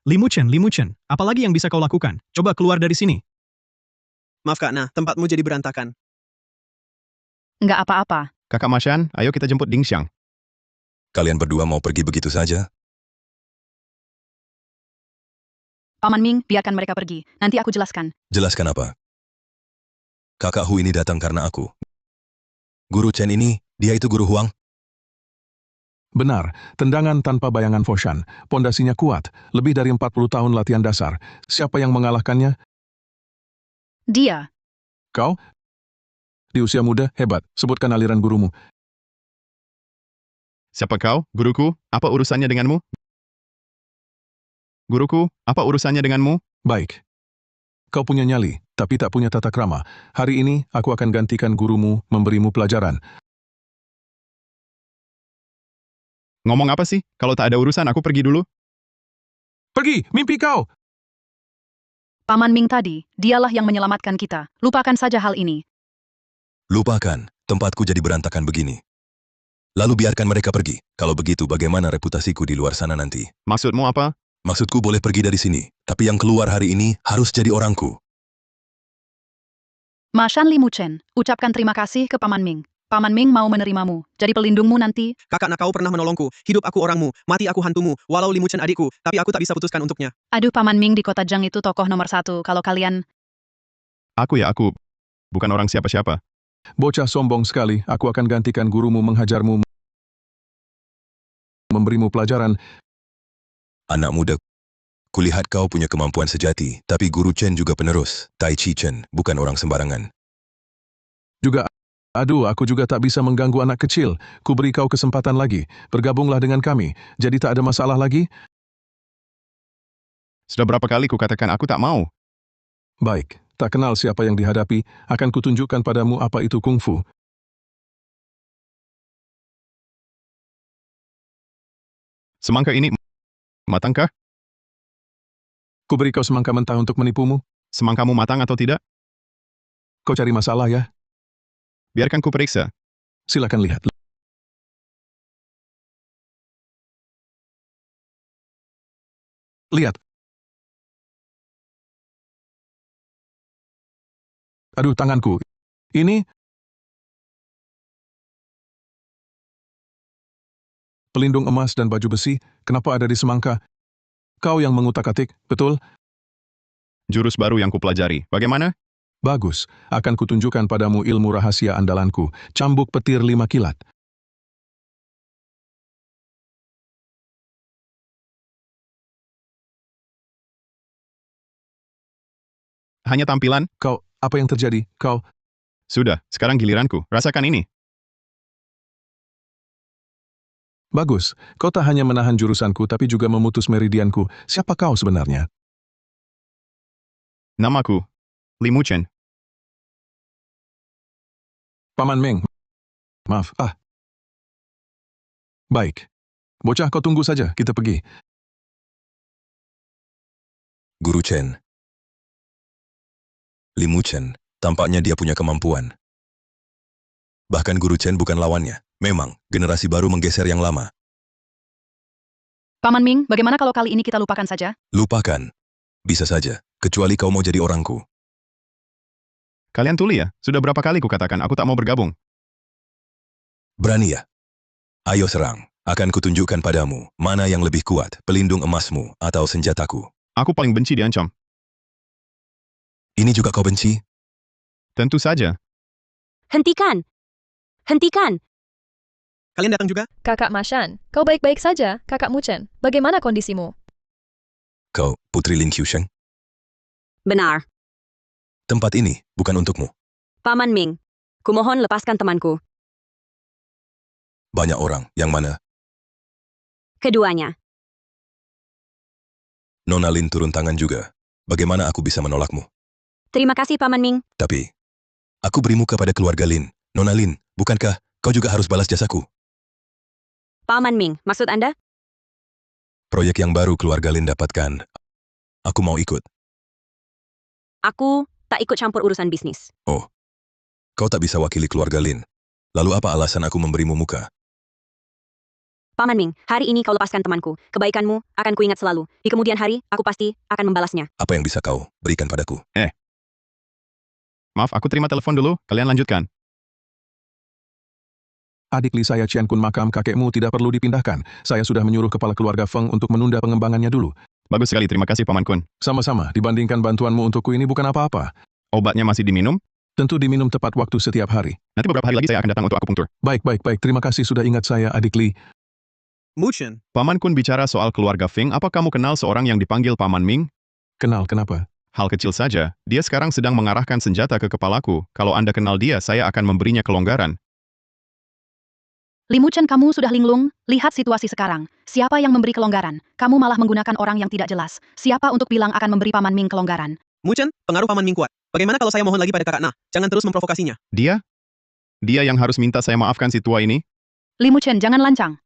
Limuchen, apalagi yang bisa kau lakukan? Coba keluar dari sini. Maaf Kak Na, tempatmu jadi berantakan. Nggak apa-apa. Kakak Mashan, ayo kita jemput Dingxiang. Kalian berdua mau pergi begitu saja? Paman Ming, biarkan mereka pergi. Nanti aku jelaskan. Jelaskan apa? Kakak Hu ini datang karena aku. Guru Chen ini, dia itu Guru Huang? Benar, tendangan tanpa bayangan Foshan. Pondasinya kuat, lebih dari 40 tahun latihan dasar. Siapa yang mengalahkannya? Dia. Kau? Di usia muda, hebat. Sebutkan aliran gurumu. Siapa kau, guruku? Apa urusannya denganmu? Guruku, apa urusannya denganmu? Baik. Kau punya nyali, tapi tak punya tata krama. Hari ini, aku akan gantikan gurumu, memberimu pelajaran. Ngomong apa sih? Kalau tak ada urusan, aku pergi dulu. Pergi, mimpi kau! Paman Ming tadi, dialah yang menyelamatkan kita. Lupakan saja hal ini. Lupakan, tempatku jadi berantakan begini. Lalu biarkan mereka pergi. Kalau begitu, bagaimana reputasiku di luar sana nanti? Maksudmu apa? Maksudku boleh pergi dari sini, tapi yang keluar hari ini harus jadi orangku. Mashan Limuchen, ucapkan terima kasih ke Paman Ming. Paman Ming mau menerimamu, jadi pelindungmu nanti. Kakak Na, kau pernah menolongku. Hidup aku orangmu, mati aku hantumu. Walau Limuchen adikku, tapi aku tak bisa putuskan untuknya. Aduh, Paman Ming di kota Zhang itu tokoh nomor 1. Kalau kalian... Aku. Bukan orang siapa-siapa. Bocah sombong sekali, aku akan gantikan gurumu menghajarmu, memberimu pelajaran. Anak muda, kulihat kau punya kemampuan sejati, tapi Guru Chen juga penerus. Tai Chi Chen, bukan orang sembarangan. Aku juga tak bisa mengganggu anak kecil. Ku beri kau kesempatan lagi. Bergabunglah dengan kami. Jadi tak ada masalah lagi? Sudah berapa kali ku katakan aku tak mau? Baik, tak kenal siapa yang dihadapi, akan kutunjukkan padamu apa itu kungfu. Semangka ini matangkah? Ku beri kau semangka mentah untuk menipumu. Semangkamu matang atau tidak? Kau cari masalah ya? Biarkan ku periksa. Silakan lihat. Lihat. Aduh, tanganku. Ini pelindung emas dan baju besi, kenapa ada di semangka? Kau yang mengutak-atik, betul? Jurus baru yang kupelajari. Bagaimana? Bagus, akan kutunjukkan padamu ilmu rahasia andalanku, cambuk petir 5 kilat. Hanya tampilan? Kau, apa yang terjadi? Kau... Sudah, sekarang giliranku. Rasakan ini. Bagus, kau tak hanya menahan jurusanku tapi juga memutus meridianku. Siapa kau sebenarnya? Namaku, Limuchen. Paman Ming. Maaf, Baik. Bocah, kau tunggu saja, kita pergi. Guru Chen. Limuchen, tampaknya dia punya kemampuan. Bahkan Guru Chen bukan lawannya. Memang, generasi baru menggeser yang lama. Paman Ming, bagaimana kalau kali ini kita lupakan saja? Lupakan. Bisa saja, kecuali kau mau jadi orangku. Kalian tuli ya? Sudah berapa kali ku katakan aku tak mau bergabung? Berani ya? Ayo serang. Akan kutunjukkan padamu, mana yang lebih kuat, pelindung emasmu atau senjataku. Aku paling benci diancam. Ini juga kau benci? Tentu saja. Hentikan! Hentikan! Kalian datang juga? Kakak Mashan, kau baik-baik saja, Kakak Muchen. Bagaimana kondisimu? Kau, Putri Lin Qiusheng? Benar. Tempat ini bukan untukmu. Paman Ming, kumohon lepaskan temanku. Banyak orang, yang mana? Keduanya. Nona Lin turun tangan juga. Bagaimana aku bisa menolakmu? Terima kasih, Paman Ming. Tapi, aku beri muka pada keluarga Lin. Nona Lin, bukankah kau juga harus balas jasaku? Paman Ming, maksud Anda? Proyek yang baru keluarga Lin dapatkan. Aku mau ikut. Aku tak ikut campur urusan bisnis. Oh, kau tak bisa wakili keluarga Lin. Lalu apa alasan aku memberimu muka? Paman Ming, hari ini kau lepaskan temanku. Kebaikanmu akan kuingat selalu. Di kemudian hari, aku pasti akan membalasnya. Apa yang bisa kau berikan padaku? Maaf, aku terima telepon dulu. Kalian lanjutkan. Adik Li saya Chen Kun, makam kakekmu tidak perlu dipindahkan. Saya sudah menyuruh kepala keluarga Feng untuk menunda pengembangannya dulu. Bagus sekali, terima kasih Paman Kun. Sama-sama, dibandingkan bantuanmu untukku ini bukan apa-apa. Obatnya masih diminum? Tentu diminum tepat waktu setiap hari. Nanti beberapa hari lagi saya akan datang untuk akupunktur. Baik. Terima kasih sudah ingat saya, Adik Li. Muchen. Paman Kun bicara soal keluarga Feng, apa kamu kenal seorang yang dipanggil Paman Ming? Kenal, kenapa? Hal kecil saja, dia sekarang sedang mengarahkan senjata ke kepalaku. Kalau Anda kenal dia, saya akan memberinya kelonggaran. Limuchen, kamu sudah linglung, lihat situasi sekarang. Siapa yang memberi kelonggaran? Kamu malah menggunakan orang yang tidak jelas. Siapa untuk bilang akan memberi Paman Ming kelonggaran? Muchen, pengaruh Paman Ming kuat. Bagaimana kalau saya mohon lagi pada kakak Nah? Jangan terus memprovokasinya. Dia? Dia yang harus minta saya maafkan si tua ini? Limuchen, jangan lancang.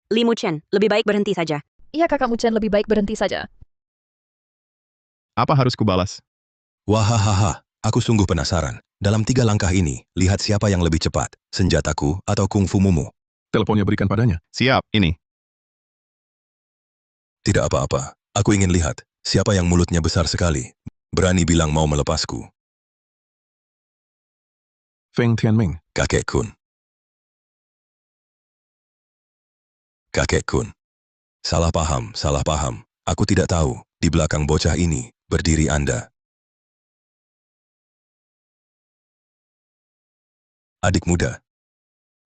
Limuchen, lebih baik berhenti saja. Iya kakak Muchen, lebih baik berhenti saja. Apa harus kubalas? Wahahaha, aku sungguh penasaran. Dalam 3 langkah ini, lihat siapa yang lebih cepat, senjataku atau kungfu mumu. Teleponnya berikan padanya. Siap, ini. Tidak apa-apa, aku ingin lihat siapa yang mulutnya besar sekali. Berani bilang mau melepasku. Feng Tianming. Kakek Kun. Kakek Kun. Salah paham. Aku tidak tahu, di belakang bocah ini, berdiri Anda. Adik muda.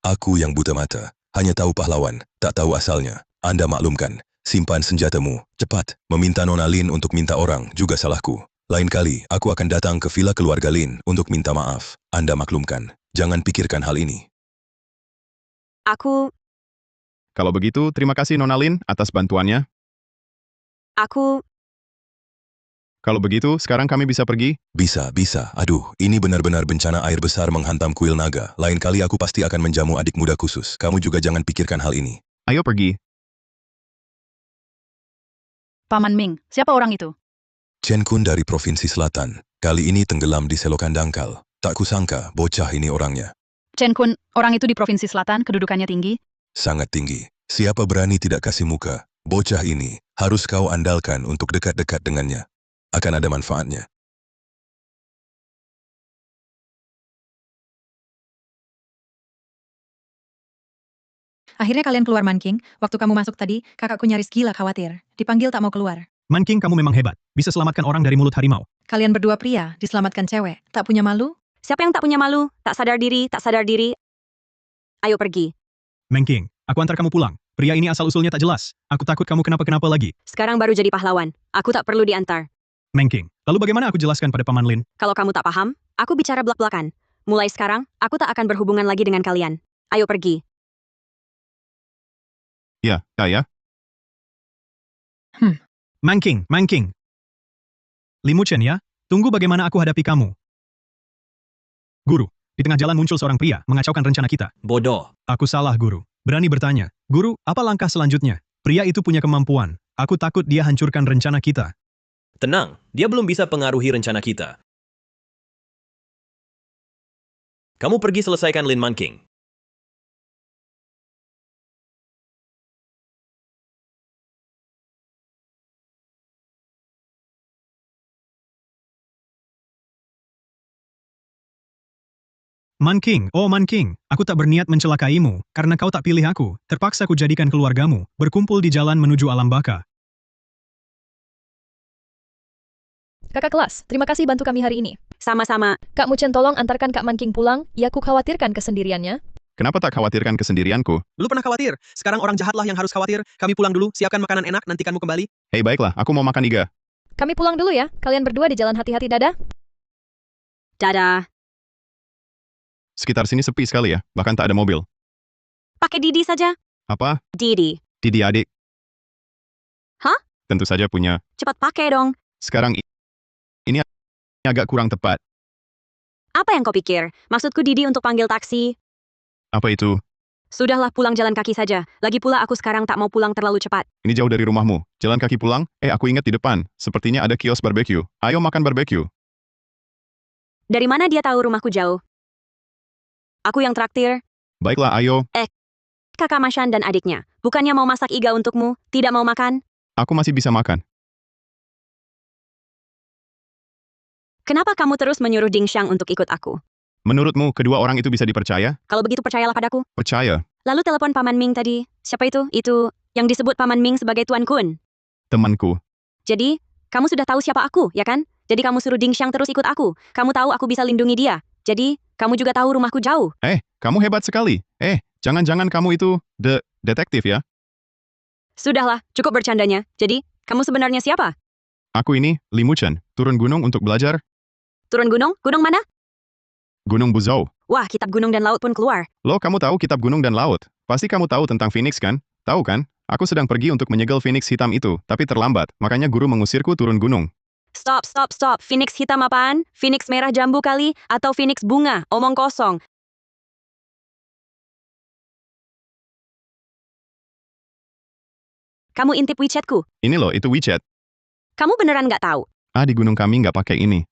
Aku yang buta mata, hanya tahu pahlawan, tak tahu asalnya. Anda maklumkan, simpan senjatamu, cepat. Meminta Nona Lin untuk minta orang juga salahku. Lain kali, aku akan datang ke villa keluarga Lin untuk minta maaf. Anda maklumkan, jangan pikirkan hal ini. Aku Kalau begitu, terima kasih Nona Lin atas bantuannya. Kalau begitu, sekarang kami bisa pergi? Bisa. Aduh, ini benar-benar bencana air besar menghantam kuil naga. Lain kali aku pasti akan menjamu adik muda khusus. Kamu juga jangan pikirkan hal ini. Ayo pergi. Paman Ming, siapa orang itu? Chen Kun dari Provinsi Selatan. Kali ini tenggelam di selokan dangkal. Tak kusangka, bocah ini orangnya. Chen Kun, orang itu di Provinsi Selatan, kedudukannya tinggi. Sangat tinggi. Siapa berani tidak kasih muka? Bocah ini, harus kau andalkan untuk dekat-dekat dengannya. Akan ada manfaatnya. Akhirnya kalian keluar, Man King. Waktu kamu masuk tadi, kakakku nyaris gila khawatir. Dipanggil tak mau keluar. Man King, kamu memang hebat. Bisa selamatkan orang dari mulut harimau. Kalian berdua pria, diselamatkan cewek. Tak punya malu? Siapa yang tak punya malu? Tak sadar diri. Ayo pergi. Man King, aku antar kamu pulang. Pria ini asal-usulnya tak jelas. Aku takut kamu kenapa-kenapa lagi. Sekarang baru jadi pahlawan. Aku tak perlu diantar. Man King, lalu bagaimana aku jelaskan pada Paman Lin? Kalau kamu tak paham, aku bicara belak-belakan. Mulai sekarang, aku tak akan berhubungan lagi dengan kalian. Ayo pergi. Ya. Man King. Limuchen ya, tunggu bagaimana aku hadapi kamu. Guru, di tengah jalan muncul seorang pria, mengacaukan rencana kita. Bodoh. Aku salah, Guru. Berani bertanya. Guru, apa langkah selanjutnya? Pria itu punya kemampuan. Aku takut dia hancurkan rencana kita. Tenang, dia belum bisa pengaruhi rencana kita. Kamu pergi selesaikan Lin Man King. Man King, oh Man King, aku tak berniat mencelakaimu, karena kau tak pilih aku. Terpaksa ku jadikan keluargamu, berkumpul di jalan menuju alam baka. Kakak kelas, terima kasih bantu kami hari ini. Sama-sama. Kak Muchen, tolong antarkan Kak Man King pulang. Ya, aku khawatirkan kesendiriannya. Kenapa tak khawatirkan kesendirianku? Dulu pernah khawatir. Sekarang orang jahatlah yang harus khawatir. Kami pulang dulu, siapkan makanan enak, nanti kamu kembali. Hei baiklah, aku mau makan iga. Kami pulang dulu ya. Kalian berdua di jalan hati-hati, dadah. Dadah. Sekitar sini sepi sekali ya, bahkan tak ada mobil. Pakai Didi saja. Apa? Didi. Didi adik. Hah? Tentu saja punya. Cepat pakai dong. Sekarang ini agak kurang tepat. Apa yang kau pikir? Maksudku Didi untuk panggil taksi. Apa itu? Sudahlah, pulang jalan kaki saja. Lagi pula aku sekarang tak mau pulang terlalu cepat. Ini jauh dari rumahmu. Jalan kaki pulang? Aku ingat di depan. Sepertinya ada kios barbeque. Ayo makan barbeque. Dari mana dia tahu rumahku jauh? Aku yang traktir. Baiklah, ayo. Kakak Mashan dan adiknya. Bukannya mau masak iga untukmu? Tidak mau makan? Aku masih bisa makan. Kenapa kamu terus menyuruh Ding Xiang untuk ikut aku? Menurutmu, kedua orang itu bisa dipercaya? Kalau begitu percayalah padaku. Percaya. Lalu telepon Paman Ming tadi. Siapa itu? Itu yang disebut Paman Ming sebagai Tuan Kun. Temanku. Jadi, kamu sudah tahu siapa aku, ya kan? Jadi kamu suruh Ding Xiang terus ikut aku. Kamu tahu aku bisa lindungi dia. Jadi, kamu juga tahu rumahku jauh. Kamu hebat sekali. Jangan-jangan kamu itu detektif ya? Sudahlah, cukup bercandanya. Jadi, kamu sebenarnya siapa? Aku ini, Li Muchen, turun gunung untuk belajar. Turun gunung? Gunung mana? Gunung Buzhou. Wah, kitab gunung dan laut pun keluar. Loh, kamu tahu kitab gunung dan laut? Pasti kamu tahu tentang Phoenix kan? Tahu kan? Aku sedang pergi untuk menyegel Phoenix hitam itu, tapi terlambat. Makanya guru mengusirku turun gunung. Stop. Phoenix hitam apaan? Phoenix merah jambu kali? Atau Phoenix bunga? Omong kosong. Kamu intip WeChatku? Ini loh, itu WeChat. Kamu beneran nggak tahu? Di gunung kami nggak pakai ini.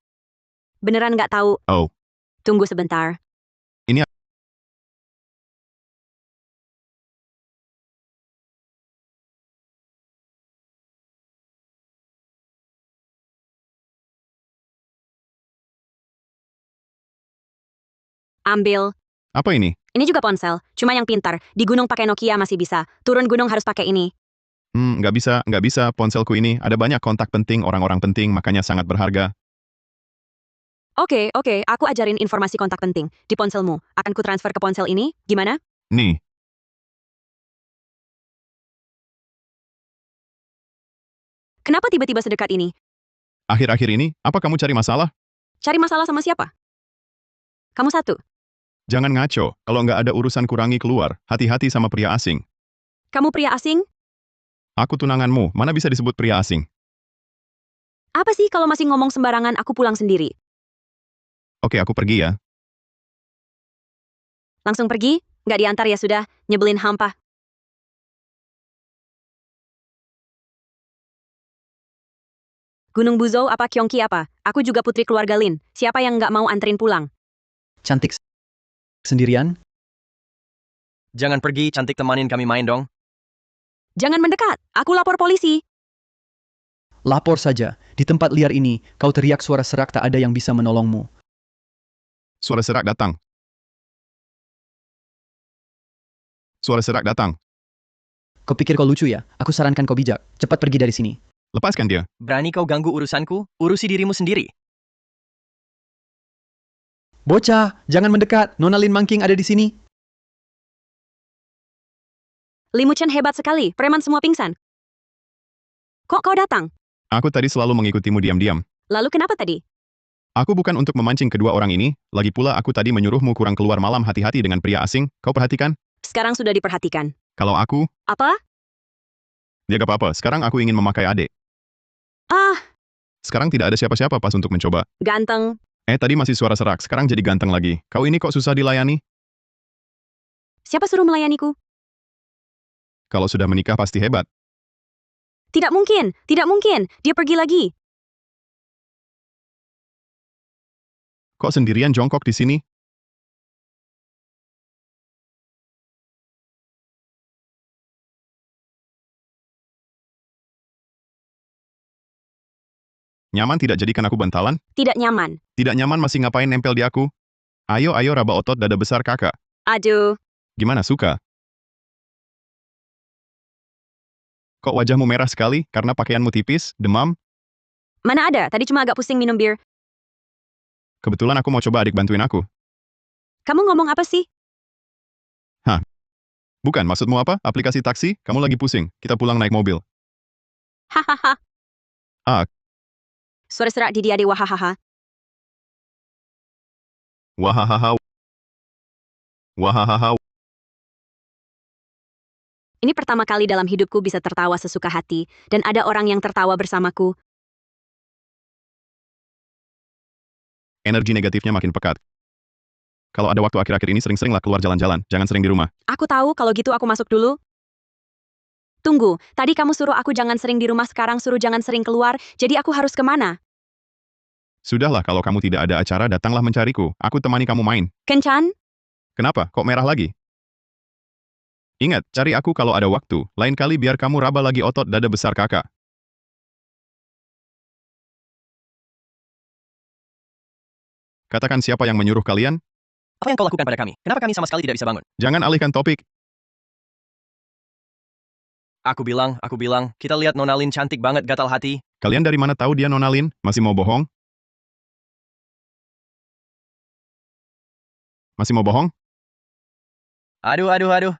Beneran nggak tahu? Oh. Tunggu sebentar. Ini Ambil. apa ini? Ini juga ponsel, cuma yang pintar. Di gunung pakai Nokia masih bisa. Turun gunung harus pakai ini. Nggak bisa. Ponselku ini ada banyak kontak penting, orang-orang penting, makanya sangat berharga. Oke, aku ajarin informasi kontak penting. Di ponselmu, akan ku transfer ke ponsel ini, gimana? Nih. Kenapa tiba-tiba sedekat ini? Akhir-akhir ini, apa kamu cari masalah? Cari masalah sama siapa? Kamu satu. Jangan ngaco, kalau nggak ada urusan kurangi keluar, hati-hati sama pria asing. Kamu pria asing? Aku tunanganmu, mana bisa disebut pria asing? Apa sih kalau masih ngomong sembarangan aku pulang sendiri? Oke, aku pergi ya. Langsung pergi? Nggak diantar ya sudah, nyebelin hampa. Gunung Buzhou apa Kyongki apa? Aku juga putri keluarga Lin. Siapa yang nggak mau anterin pulang? Cantik sendirian? Jangan pergi, cantik, temanin kami main dong. Jangan mendekat, aku lapor polisi. Lapor saja. Di tempat liar ini, kau teriak suara serak tak ada yang bisa menolongmu. Suara serak datang. Suara serak datang. Kau pikir kau lucu ya? Aku sarankan kau bijak. Cepat pergi dari sini. Lepaskan dia. Berani kau ganggu urusanku? Urusi dirimu sendiri. Bocah, jangan mendekat. Nona Lin Mangking ada di sini. Li Muchen hebat sekali, preman semua pingsan. Kok kau datang? Aku tadi selalu mengikutimu diam-diam. Lalu kenapa tadi? Aku bukan untuk memancing kedua orang ini, lagi pula aku tadi menyuruhmu kurang keluar malam, hati-hati dengan pria asing, kau perhatikan? Sekarang sudah diperhatikan. Kalau aku? Apa? Ya gak apa-apa, sekarang aku ingin memakai adik. Sekarang tidak ada siapa-siapa pas untuk mencoba. Ganteng. Tadi masih suara serak, sekarang jadi ganteng lagi. Kau ini kok susah dilayani? Siapa suruh melayaniku? Kalau sudah menikah pasti hebat. Tidak mungkin, dia pergi lagi. Kok sendirian jongkok di sini? Nyaman tidak jadikan aku bantalan? Tidak nyaman. Tidak nyaman masih ngapain nempel di aku? Ayo raba otot dada besar kakak. Aduh. Gimana, suka? Kok wajahmu merah sekali karena pakaianmu tipis, demam? Mana ada, tadi cuma agak pusing minum bir. Kebetulan aku mau coba adik bantuin aku. Kamu ngomong apa sih? Bukan, maksudmu apa? Aplikasi taksi? Kamu lagi pusing, kita pulang naik mobil. Hahaha. Ah. Suara serak di dia wahahaha. Wahahaha. Wahahaha. Ini pertama kali dalam hidupku bisa tertawa sesuka hati, dan ada orang yang tertawa bersamaku. Energi negatifnya makin pekat. Kalau ada waktu akhir-akhir ini sering-seringlah keluar jalan-jalan, jangan sering di rumah. Aku tahu, kalau gitu aku masuk dulu. Tunggu, tadi kamu suruh aku jangan sering di rumah, sekarang suruh jangan sering keluar, jadi aku harus kemana? Sudahlah, kalau kamu tidak ada acara datanglah mencariku, aku temani kamu main. Kencan? Kenapa, kok merah lagi? Ingat, cari aku kalau ada waktu, lain kali biar kamu raba lagi otot dada besar kakak. Katakan siapa yang menyuruh kalian? Apa yang kau lakukan pada kami? Kenapa kami sama sekali tidak bisa bangun? Jangan alihkan topik. Aku bilang, kita lihat Nona Lin cantik banget, gatal hati. Kalian dari mana tahu dia Nona Lin? Masih mau bohong? Masih mau bohong? Aduh.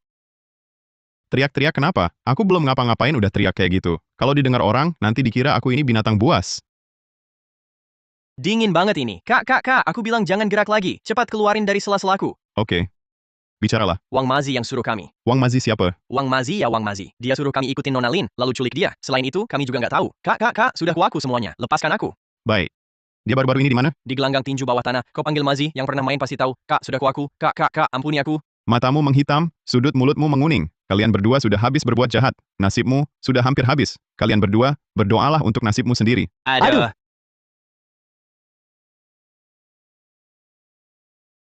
Teriak-teriak kenapa? Aku belum ngapa-ngapain udah teriak kayak gitu. Kalau didengar orang, nanti dikira aku ini binatang buas. Dingin banget ini. Kak, aku bilang jangan gerak lagi. Cepat keluarin dari sela-selaku. Oke. Bicaralah. Wang Mazi yang suruh kami. Wang Mazi siapa? Wang Mazi. Dia suruh kami ikutin Nona Lin, lalu culik dia. Selain itu, kami juga nggak tahu. Kak, sudah kuaku semuanya. Lepaskan aku. Baik. Dia baru-baru ini di mana? Di gelanggang tinju bawah tanah. Kau panggil Mazi, yang pernah main pasti tahu. Kak, sudah kuaku. Kak, ampuni aku. Matamu menghitam, sudut mulutmu menguning. Kalian berdua sudah habis berbuat jahat. Nasibmu sudah hampir habis. Kalian berdua, berdoalah untuk nasibmu sendiri. Aduh.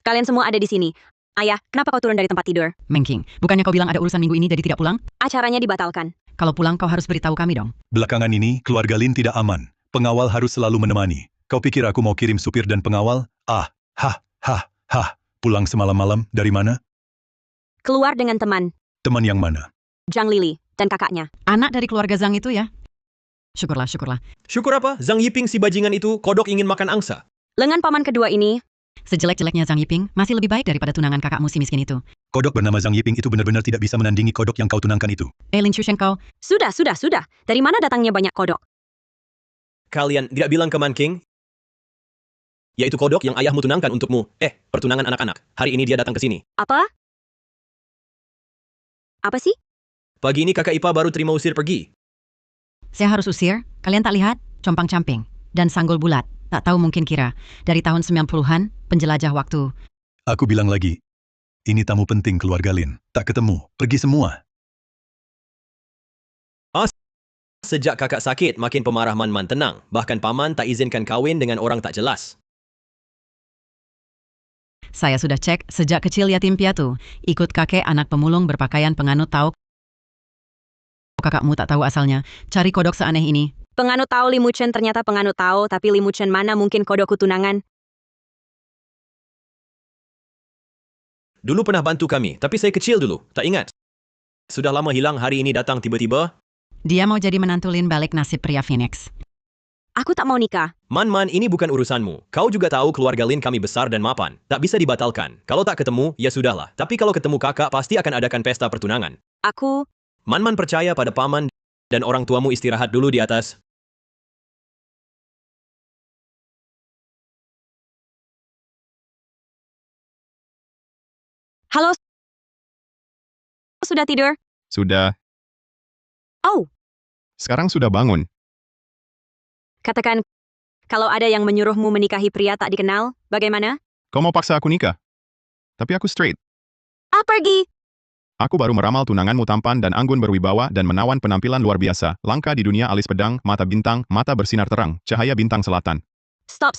Kalian semua ada di sini. Ayah, kenapa kau turun dari tempat tidur? Mengking, bukannya kau bilang ada urusan minggu ini jadi tidak pulang? Acaranya dibatalkan. Kalau pulang kau harus beritahu kami dong. Belakangan ini, keluarga Lin tidak aman. Pengawal harus selalu menemani. Kau pikir aku mau kirim supir dan pengawal? Pulang semalam-malam, dari mana? Keluar dengan teman. Teman yang mana? Zhang Lili, dan kakaknya. Anak dari keluarga Zhang itu ya? Syukurlah. Syukur apa? Zhang Yiping si bajingan itu, kodok ingin makan angsa. Lengan paman kedua ini. Sejelek-jeleknya Zhang Yiping, masih lebih baik daripada tunangan kakakmu si miskin itu. Kodok bernama Zhang Yiping itu benar-benar tidak bisa menandingi kodok yang kau tunangkan itu. Lin Chusheng kau. Sudah. Dari mana datangnya banyak kodok? Kalian tidak bilang ke Man King? Yaitu kodok yang ayahmu tunangkan untukmu. Pertunangan anak-anak. Hari ini dia datang ke sini. Apa? Apa sih? Pagi ini kakak Ipa baru terima usir pergi. Saya harus usir, kalian tak lihat? Compang-camping. Dan sanggul bulat. Tak tahu mungkin kira. Dari tahun 90-an, penjelajah waktu. Aku bilang lagi, ini tamu penting keluarga Lin. Tak ketemu, pergi semua. Sejak kakak sakit, makin pemarah Man tenang. Bahkan paman tak izinkan kawin dengan orang tak jelas. Saya sudah cek, sejak kecil yatim piatu. Ikut kakek anak pemulung berpakaian penganut tahu. Kakakmu tak tahu asalnya. Cari kodok seaneh ini. Penganut tahu Li Muchen ternyata penganut tahu, tapi Li Muchen mana mungkin kodokku tunangan? Dulu pernah bantu kami, tapi saya kecil dulu, tak ingat. Sudah lama hilang, hari ini datang tiba-tiba. Dia mau jadi menantu Lin balik nasib pria Phoenix. Aku tak mau nikah. Man, ini bukan urusanmu. Kau juga tahu keluarga Lin kami besar dan mapan. Tak bisa dibatalkan. Kalau tak ketemu, ya sudahlah. Tapi kalau ketemu kakak, pasti akan adakan pesta pertunangan. Aku... Man percaya pada paman dan orang tuamu istirahat dulu di atas. Halo? Sudah tidur? Sudah. Oh. Sekarang sudah bangun. Katakan, kalau ada yang menyuruhmu menikahi pria tak dikenal, bagaimana? Kau mau paksa aku nikah? Tapi aku straight. Pergi! Aku baru meramal tunanganmu tampan dan anggun berwibawa dan menawan penampilan luar biasa. Langka di dunia alis pedang, mata bintang, mata bersinar terang, cahaya bintang selatan. Stop.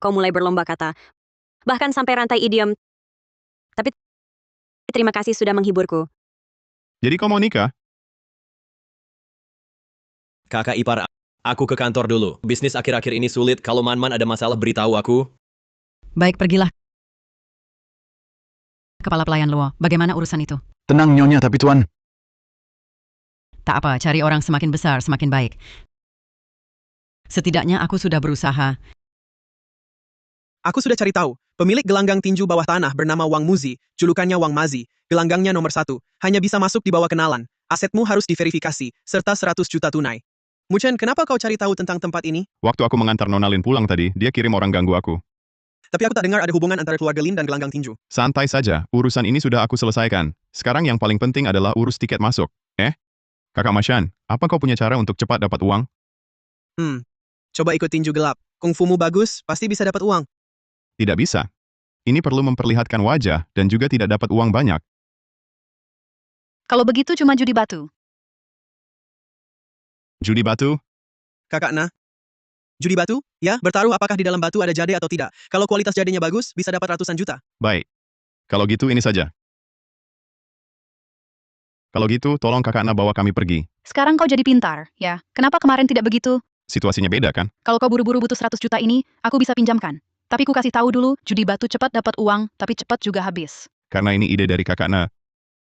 Kau mulai berlomba kata. Bahkan sampai rantai idiom. Tapi terima kasih sudah menghiburku. Jadi kau mau nikah? Kakak ipar, aku ke kantor dulu. Bisnis akhir-akhir ini sulit. Kalau Man ada masalah, beritahu aku. Baik, pergilah. Kepala pelayan Luo, bagaimana urusan itu? Tenang Nyonya, tapi Tuan. Tak apa, cari orang semakin besar, semakin baik. Setidaknya aku sudah berusaha. Aku sudah cari tahu. Pemilik gelanggang tinju bawah tanah bernama Wang Muzi, julukannya Wang Mazi. Gelanggangnya nomor 1. Hanya bisa masuk di bawah kenalan. Asetmu harus diverifikasi, serta 100 juta tunai. Muchen, kenapa kau cari tahu tentang tempat ini? Waktu aku mengantar Nona Lin pulang tadi, dia kirim orang ganggu aku. Tapi aku tak dengar ada hubungan antara keluarga Lin dan gelanggang tinju. Santai saja, urusan ini sudah aku selesaikan. Sekarang yang paling penting adalah urus tiket masuk. Kakak Mashan, apa kau punya cara untuk cepat dapat uang? Coba ikut tinju gelap. Kungfumu bagus, pasti bisa dapat uang. Tidak bisa. Ini perlu memperlihatkan wajah dan juga tidak dapat uang banyak. Kalau begitu cuma judi batu. Judi batu? Kakak Na. Judi batu? Ya, bertaruh apakah di dalam batu ada jade atau tidak. Kalau kualitas jadenya bagus, bisa dapat ratusan juta. Baik. Kalau gitu ini saja. Kalau gitu, tolong kakak Na bawa kami pergi. Sekarang kau jadi pintar, ya. Kenapa kemarin tidak begitu? Situasinya beda kan? Kalau kau buru-buru butuh 100 juta ini, aku bisa pinjamkan. Tapi ku kasih tahu dulu, judi batu cepat dapat uang, tapi cepat juga habis. Karena ini ide dari kakak Na.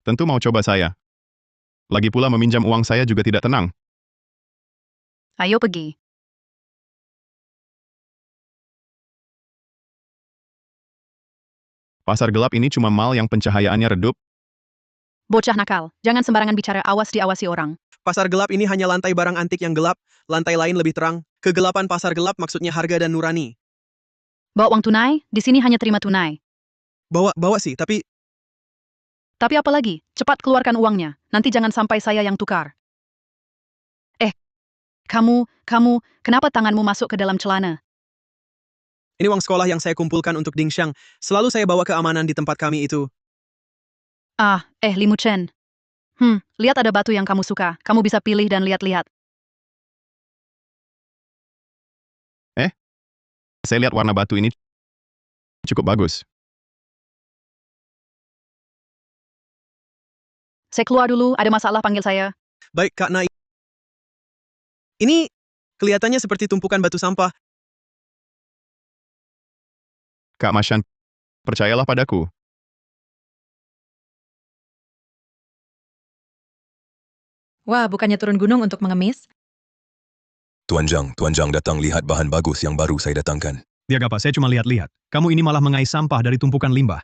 Tentu mau coba saya. Lagi pula meminjam uang saya juga tidak tenang. Ayo pergi. Pasar gelap ini cuma mal yang pencahayaannya redup. Bocah nakal, jangan sembarangan bicara, awas diawasi orang. Pasar gelap ini hanya lantai barang antik yang gelap, lantai lain lebih terang. Kegelapan pasar gelap maksudnya harga dan nurani. Bawa uang tunai, di sini hanya terima tunai. Bawa sih, tapi... Tapi apa lagi? Cepat keluarkan uangnya, nanti jangan sampai saya yang tukar. Kamu, kenapa tanganmu masuk ke dalam celana? Ini uang sekolah yang saya kumpulkan untuk Ding Xiang. Selalu saya bawa keamanan di tempat kami itu. Limu Chen. Lihat ada batu yang kamu suka. Kamu bisa pilih dan lihat-lihat. Saya lihat warna batu ini cukup bagus. Saya keluar dulu, ada masalah panggil saya. Baik, Kak Na. Ini kelihatannya seperti tumpukan batu sampah. Kak Mashan, percayalah padaku. Wah, bukannya turun gunung untuk mengemis? Tuan Zhang datang lihat bahan bagus yang baru saya datangkan. Dia apa? Saya cuma lihat-lihat. Kamu ini malah mengais sampah dari tumpukan limbah.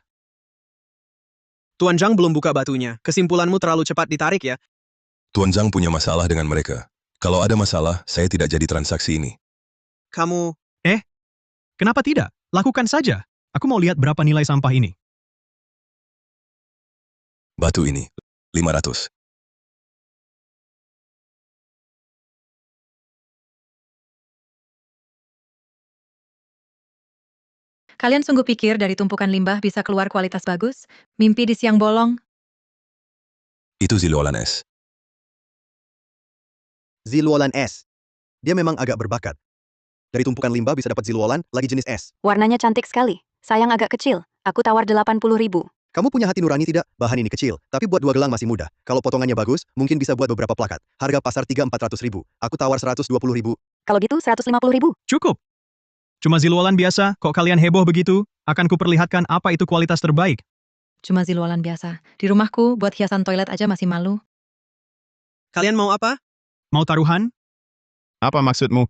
Tuan Zhang belum buka batunya. Kesimpulanmu terlalu cepat ditarik ya. Tuan Zhang punya masalah dengan mereka. Kalau ada masalah, saya tidak jadi transaksi ini. Kamu... Kenapa tidak? Lakukan saja. Aku mau lihat berapa nilai sampah ini. Batu ini, 500. Kalian sungguh pikir dari tumpukan limbah bisa keluar kualitas bagus? Mimpi di siang bolong? Itu Ziluolan S. Ziluolan S. Dia memang agak berbakat. Dari tumpukan limbah bisa dapat Ziluolan, lagi jenis S. Warnanya cantik sekali. Sayang agak kecil. Aku tawar 80.000. Kamu punya hati nurani tidak? Bahan ini kecil, tapi buat 2 gelang masih mudah. Kalau potongannya bagus, mungkin bisa buat beberapa plakat. Harga pasar 300-400 ribu. Aku tawar 120 ribu. Kalau gitu 150.000. Cukup. Cuma zilualan biasa, kok kalian heboh begitu? Akan kuperlihatkan apa itu kualitas terbaik. Cuma zilualan biasa. Di rumahku, buat hiasan toilet aja masih malu. Kalian mau apa? Mau taruhan? Apa maksudmu?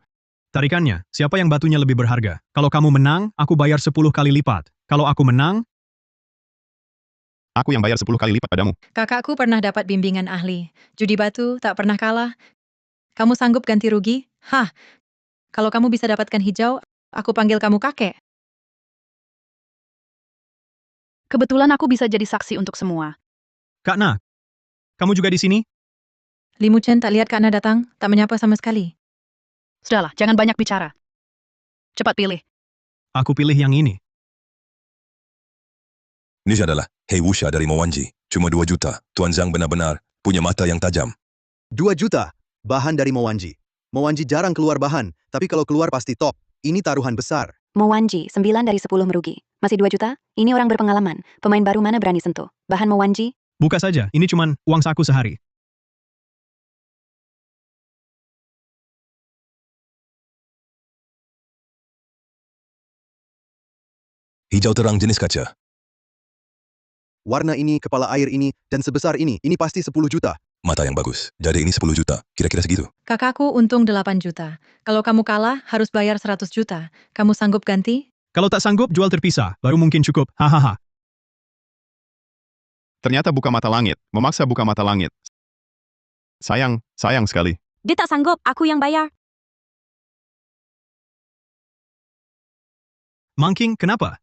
Tarikannya, siapa yang batunya lebih berharga? Kalau kamu menang, aku bayar 10 kali lipat. Kalau aku menang, aku yang bayar 10 kali lipat padamu. Kakakku pernah dapat bimbingan ahli. Judi batu, tak pernah kalah. Kamu sanggup ganti rugi? Kalau kamu bisa dapatkan hijau, aku panggil kamu kakek. Kebetulan aku bisa jadi saksi untuk semua. Kak Na, kamu juga di sini? Limu Chen tak lihat Kak Na datang, tak menyapa sama sekali. Sudahlah, jangan banyak bicara. Cepat pilih. Aku pilih yang ini. Ini adalah Hei Wuxia dari Mowanji. Cuma 2 juta. Tuan Zhang benar-benar punya mata yang tajam. 2 juta. Bahan dari Mowanji. Mowanji jarang keluar bahan, tapi kalau keluar pasti top. Ini taruhan besar. Mowanji, 9 dari 10 merugi. Masih 2 juta? Ini orang berpengalaman. Pemain baru mana berani sentuh? Bahan Mowanji? Buka saja, ini cuman uang saku sehari. Hijau terang jenis kaca. Warna ini, kepala air ini, dan sebesar ini pasti 10 juta. Mata yang bagus. Jadi ini 10 juta. Kira-kira segitu. Kakakku untung 8 juta. Kalau kamu kalah, harus bayar 100 juta. Kamu sanggup ganti? Kalau tak sanggup, jual terpisah. Baru mungkin cukup. Hahaha. Ternyata buka mata langit. Memaksa buka mata langit. Sayang sekali. Dia tak sanggup, aku yang bayar. Mangking, kenapa?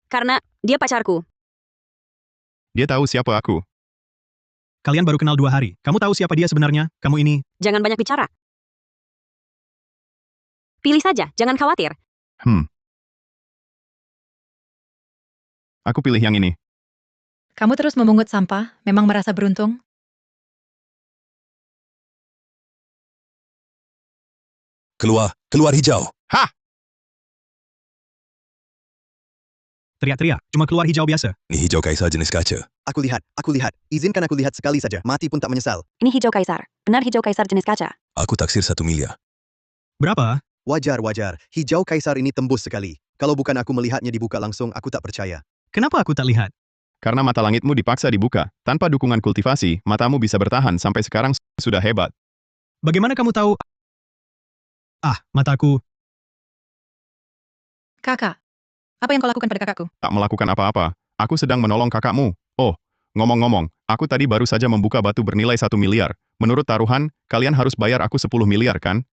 Karena dia pacarku. Dia tahu siapa aku. Kalian baru kenal 2 hari. Kamu tahu siapa dia sebenarnya? Kamu ini... Jangan banyak bicara. Pilih saja, jangan khawatir. Aku pilih yang ini. Kamu terus memungut sampah, memang merasa beruntung? Keluar hijau. Hah! Teriak-teriak, cuma keluar hijau biasa. Ini hijau kaisar jenis kaca. Aku lihat. Izinkan aku lihat sekali saja, mati pun tak menyesal. Ini hijau kaisar. Benar hijau kaisar jenis kaca. Aku taksir 1 miliar. Berapa? Wajar. Hijau kaisar ini tembus sekali. Kalau bukan aku melihatnya dibuka langsung, aku tak percaya. Kenapa aku tak lihat? Karena mata langitmu dipaksa dibuka. Tanpa dukungan kultivasi, matamu bisa bertahan sampai sekarang sudah hebat. Bagaimana kamu tahu? Mataku. Kakak, apa yang kau lakukan pada kakakku? Tak melakukan apa-apa. Aku sedang menolong kakakmu. Oh, ngomong-ngomong, aku tadi baru saja membuka batu bernilai 1 miliar. Menurut taruhan, kalian harus bayar aku 10 miliar kan?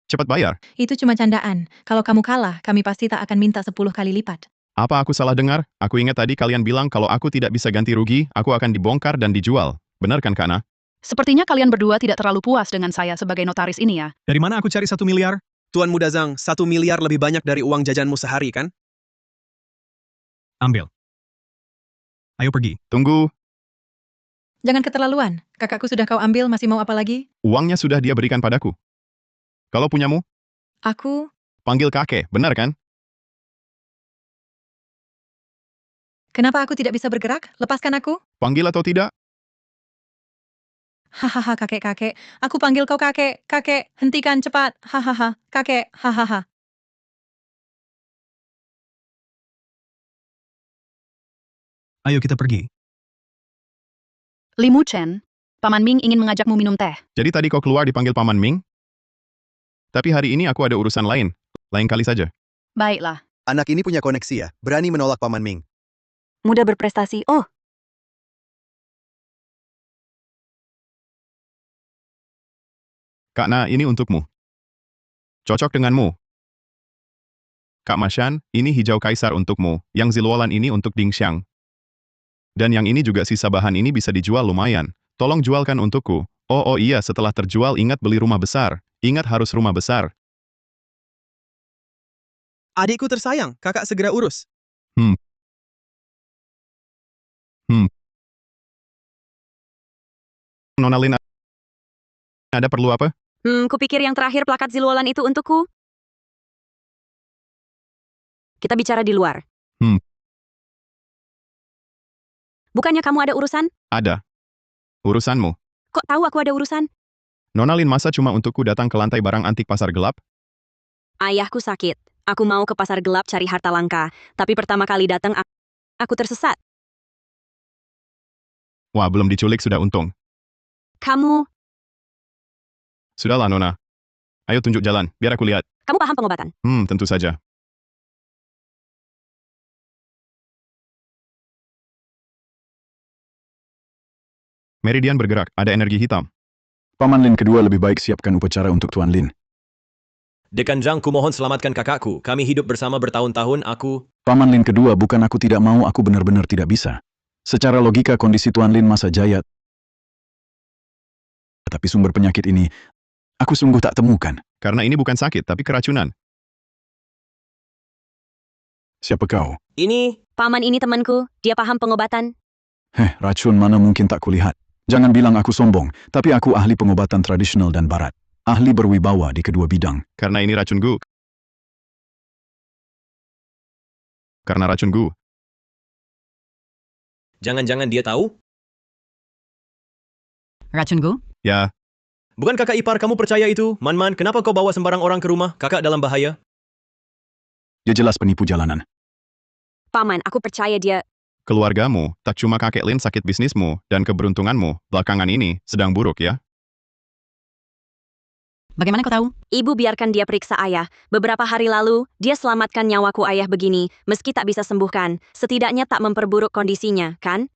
Cepat bayar. Itu cuma candaan. Kalau kamu kalah, kami pasti tak akan minta 10 kali lipat. Apa aku salah dengar? Aku ingat tadi kalian bilang kalau aku tidak bisa ganti rugi, aku akan dibongkar dan dijual. Benar kan, Kak Na? Sepertinya kalian berdua tidak terlalu puas dengan saya sebagai notaris ini ya. Dari mana aku cari 1 miliar? Tuan Muda Zhang, 1 miliar lebih banyak dari uang jajanmu sehari, kan? Ambil. Ayo pergi. Tunggu. Jangan keterlaluan. Kakakku sudah kau ambil, masih mau apa lagi? Uangnya sudah dia berikan padaku. Kalau punyamu? Aku... Panggil kakek, benar kan? Kenapa aku tidak bisa bergerak? Lepaskan aku. Panggil atau tidak? Hahaha, kakek. Aku panggil kau kakek. Kakek, hentikan cepat. Hahaha, kakek. Hahaha. Ayo kita pergi. Li Muchen, Paman Ming ingin mengajakmu minum teh. Jadi tadi kau keluar dipanggil Paman Ming? Tapi hari ini aku ada urusan lain. Lain kali saja. Baiklah. Anak ini punya koneksi ya, berani menolak Paman Ming. Muda berprestasi. Oh, Kak Na, ini untukmu. Cocok denganmu. Kak Mashan, ini hijau kaisar untukmu. Yang Ziluolan ini untuk Ding Xiang. Dan yang ini juga sisa bahan ini bisa dijual lumayan. Tolong jualkan untukku. Oh iya, setelah terjual ingat beli rumah besar. Ingat harus rumah besar. Adikku tersayang, kakak segera urus. Nona Lin, ada perlu apa? kupikir yang terakhir plakat Ziluolan itu untukku. Kita bicara di luar. Bukannya kamu ada urusan? Ada. Urusanmu. Kok tahu aku ada urusan? Nona Lin, masa cuma untukku datang ke lantai barang antik pasar gelap? Ayahku sakit. Aku mau ke pasar gelap cari harta langka. Tapi pertama kali datang, aku tersesat. Wah, belum diculik sudah untung. Kamu Sudahlah, Nona. Ayo tunjuk jalan, biar aku lihat. Kamu paham pengobatan? Tentu saja. Meridian bergerak, ada energi hitam. Paman Lin kedua lebih baik siapkan upacara untuk Tuan Lin. Dekan Zhang, kumohon selamatkan kakakku. Kami hidup bersama bertahun-tahun, aku... Paman Lin kedua, bukan aku tidak mau, aku benar-benar tidak bisa. Secara logika kondisi Tuan Lin masa jaya. Tapi sumber penyakit ini, aku sungguh tak temukan. Karena ini bukan sakit, tapi keracunan. Siapa kau? Ini... Paman ini temanku, dia paham pengobatan. Racun mana mungkin tak kulihat. Jangan bilang aku sombong, tapi aku ahli pengobatan tradisional dan barat. Ahli berwibawa di kedua bidang. Karena ini racun gu. Karena racun gu. Jangan-jangan dia tahu? Racun gu? Ya. Bukan kakak ipar kamu percaya itu? Man, kenapa kau bawa sembarang orang ke rumah? Kakak dalam bahaya. Dia jelas penipu jalanan. Paman, aku percaya dia... Keluargamu, tak cuma kakek Lin sakit bisnismu, dan keberuntunganmu, belakangan ini, sedang buruk ya? Bagaimana kau tahu? Ibu biarkan dia periksa ayah. Beberapa hari lalu, dia selamatkan nyawaku ayah begini, meski tak bisa sembuhkan. Setidaknya tak memperburuk kondisinya, kan?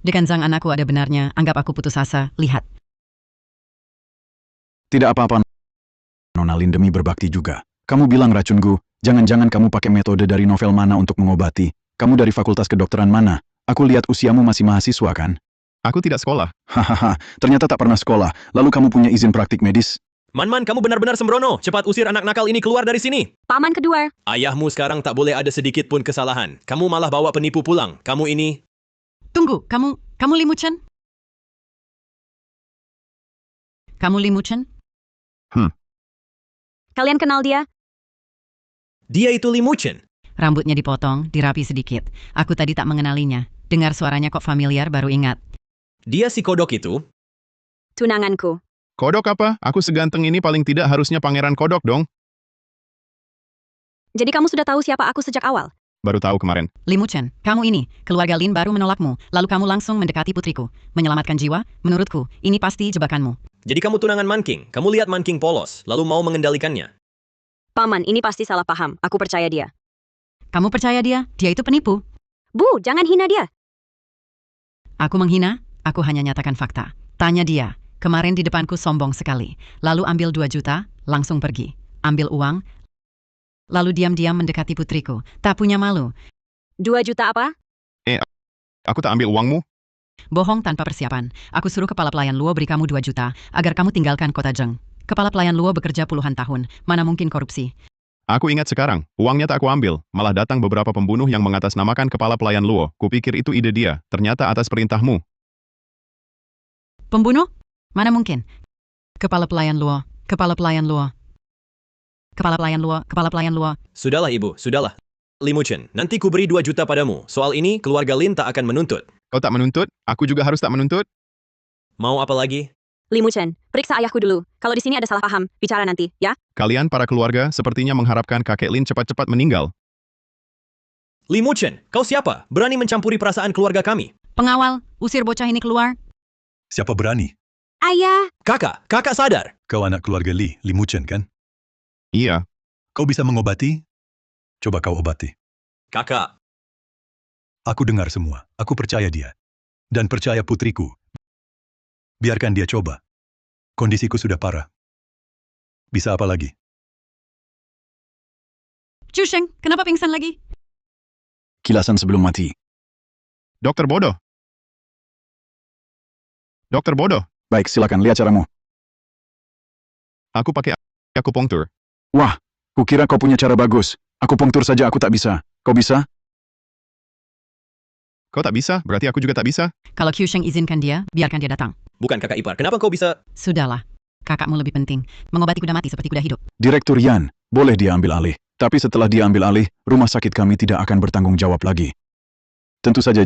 Dekan Zhang, anakku ada benarnya. Anggap aku putus asa. Lihat. Tidak apa-apa, Nona Lin demi berbakti juga. Kamu bilang racun Gu, jangan-jangan kamu pakai metode dari novel mana untuk mengobati. Kamu dari fakultas kedokteran mana? Aku lihat usiamu masih mahasiswa kan? Aku tidak sekolah. Hahaha, ternyata tak pernah sekolah. Lalu kamu punya izin praktik medis? Man, kamu benar-benar sembrono. Cepat usir anak nakal ini keluar dari sini. Paman kedua. Ayahmu sekarang tak boleh ada sedikit pun kesalahan. Kamu malah bawa penipu pulang. Kamu ini... Tunggu, kamu Limuchen? Kamu Limuchen? Kalian kenal dia? Dia itu Limuchen. Rambutnya dipotong, dirapi sedikit. Aku tadi tak mengenalinya. Dengar suaranya kok familiar, baru ingat. Dia si kodok itu? Tunanganku. Kodok apa? Aku seganteng ini paling tidak harusnya pangeran kodok dong. Jadi kamu sudah tahu siapa aku sejak awal? Baru tahu kemarin. Limuchen, kamu ini, keluarga Lin baru menolakmu, lalu kamu langsung mendekati putriku. Menyelamatkan jiwa? Menurutku, ini pasti jebakanmu. Jadi kamu tunangan Man King. Kamu lihat Man King polos, lalu mau mengendalikannya. Paman, ini pasti salah paham. Aku percaya dia. Kamu percaya dia? Dia itu penipu. Bu, jangan hina dia. Aku menghina? Aku hanya nyatakan fakta. Tanya dia. Kemarin di depanku sombong sekali. Lalu ambil 2 juta, langsung pergi. Ambil uang, lalu diam-diam mendekati putriku. Tak punya malu. 2 juta apa? Aku tak ambil uangmu. Bohong tanpa persiapan. Aku suruh kepala pelayan Luo beri kamu 2 juta, agar kamu tinggalkan kota Zheng. Kepala pelayan Luo bekerja puluhan tahun. Mana mungkin korupsi? Aku ingat sekarang, uangnya tak aku ambil. Malah datang beberapa pembunuh yang mengatasnamakan kepala pelayan Luo. Kupikir itu ide dia. Ternyata atas perintahmu. Pembunuh? Mana mungkin? Kepala pelayan Luo. Kepala pelayan Luo. Kepala pelayan Luo. Kepala pelayan Luo. Sudahlah ibu, sudahlah. Limuchen, nanti ku beri 2 juta padamu. Soal ini, keluarga Lin tak akan menuntut. Kau tak menuntut? Aku juga harus tak menuntut? Mau apa lagi? Limuchen, periksa ayahku dulu. Kalau di sini ada salah paham, bicara nanti, ya? Kalian para keluarga sepertinya mengharapkan kakek Lin cepat-cepat meninggal. Limuchen, kau siapa? Berani mencampuri perasaan keluarga kami? Pengawal, usir bocah ini keluar. Siapa berani? Ayah. Kakak sadar. Kau anak keluarga Limuchen kan? Iya. Kau bisa mengobati? Coba kau obati. Kakak. Aku dengar semua. Aku percaya dia. Dan percaya putriku. Biarkan dia coba. Kondisiku sudah parah. Bisa apa lagi? Chusheng, kenapa pingsan lagi? Kilasan sebelum mati. Dokter bodoh. Dokter bodoh. Baik, silakan lihat caramu. Aku pakai akupunktur. Wah, kukira kau punya cara bagus. Akupunktur saja aku tak bisa. Kau bisa? Kau tak bisa, berarti aku juga tak bisa. Kalau Chusheng izinkan dia, biarkan dia datang. Bukan kakak ipar, kenapa kau bisa... Sudahlah. Kakakmu lebih penting. Mengobati kuda mati seperti kuda hidup. Direktur Yan, boleh dia ambil alih. Tapi setelah dia ambil alih, rumah sakit kami tidak akan bertanggung jawab lagi. Tentu saja,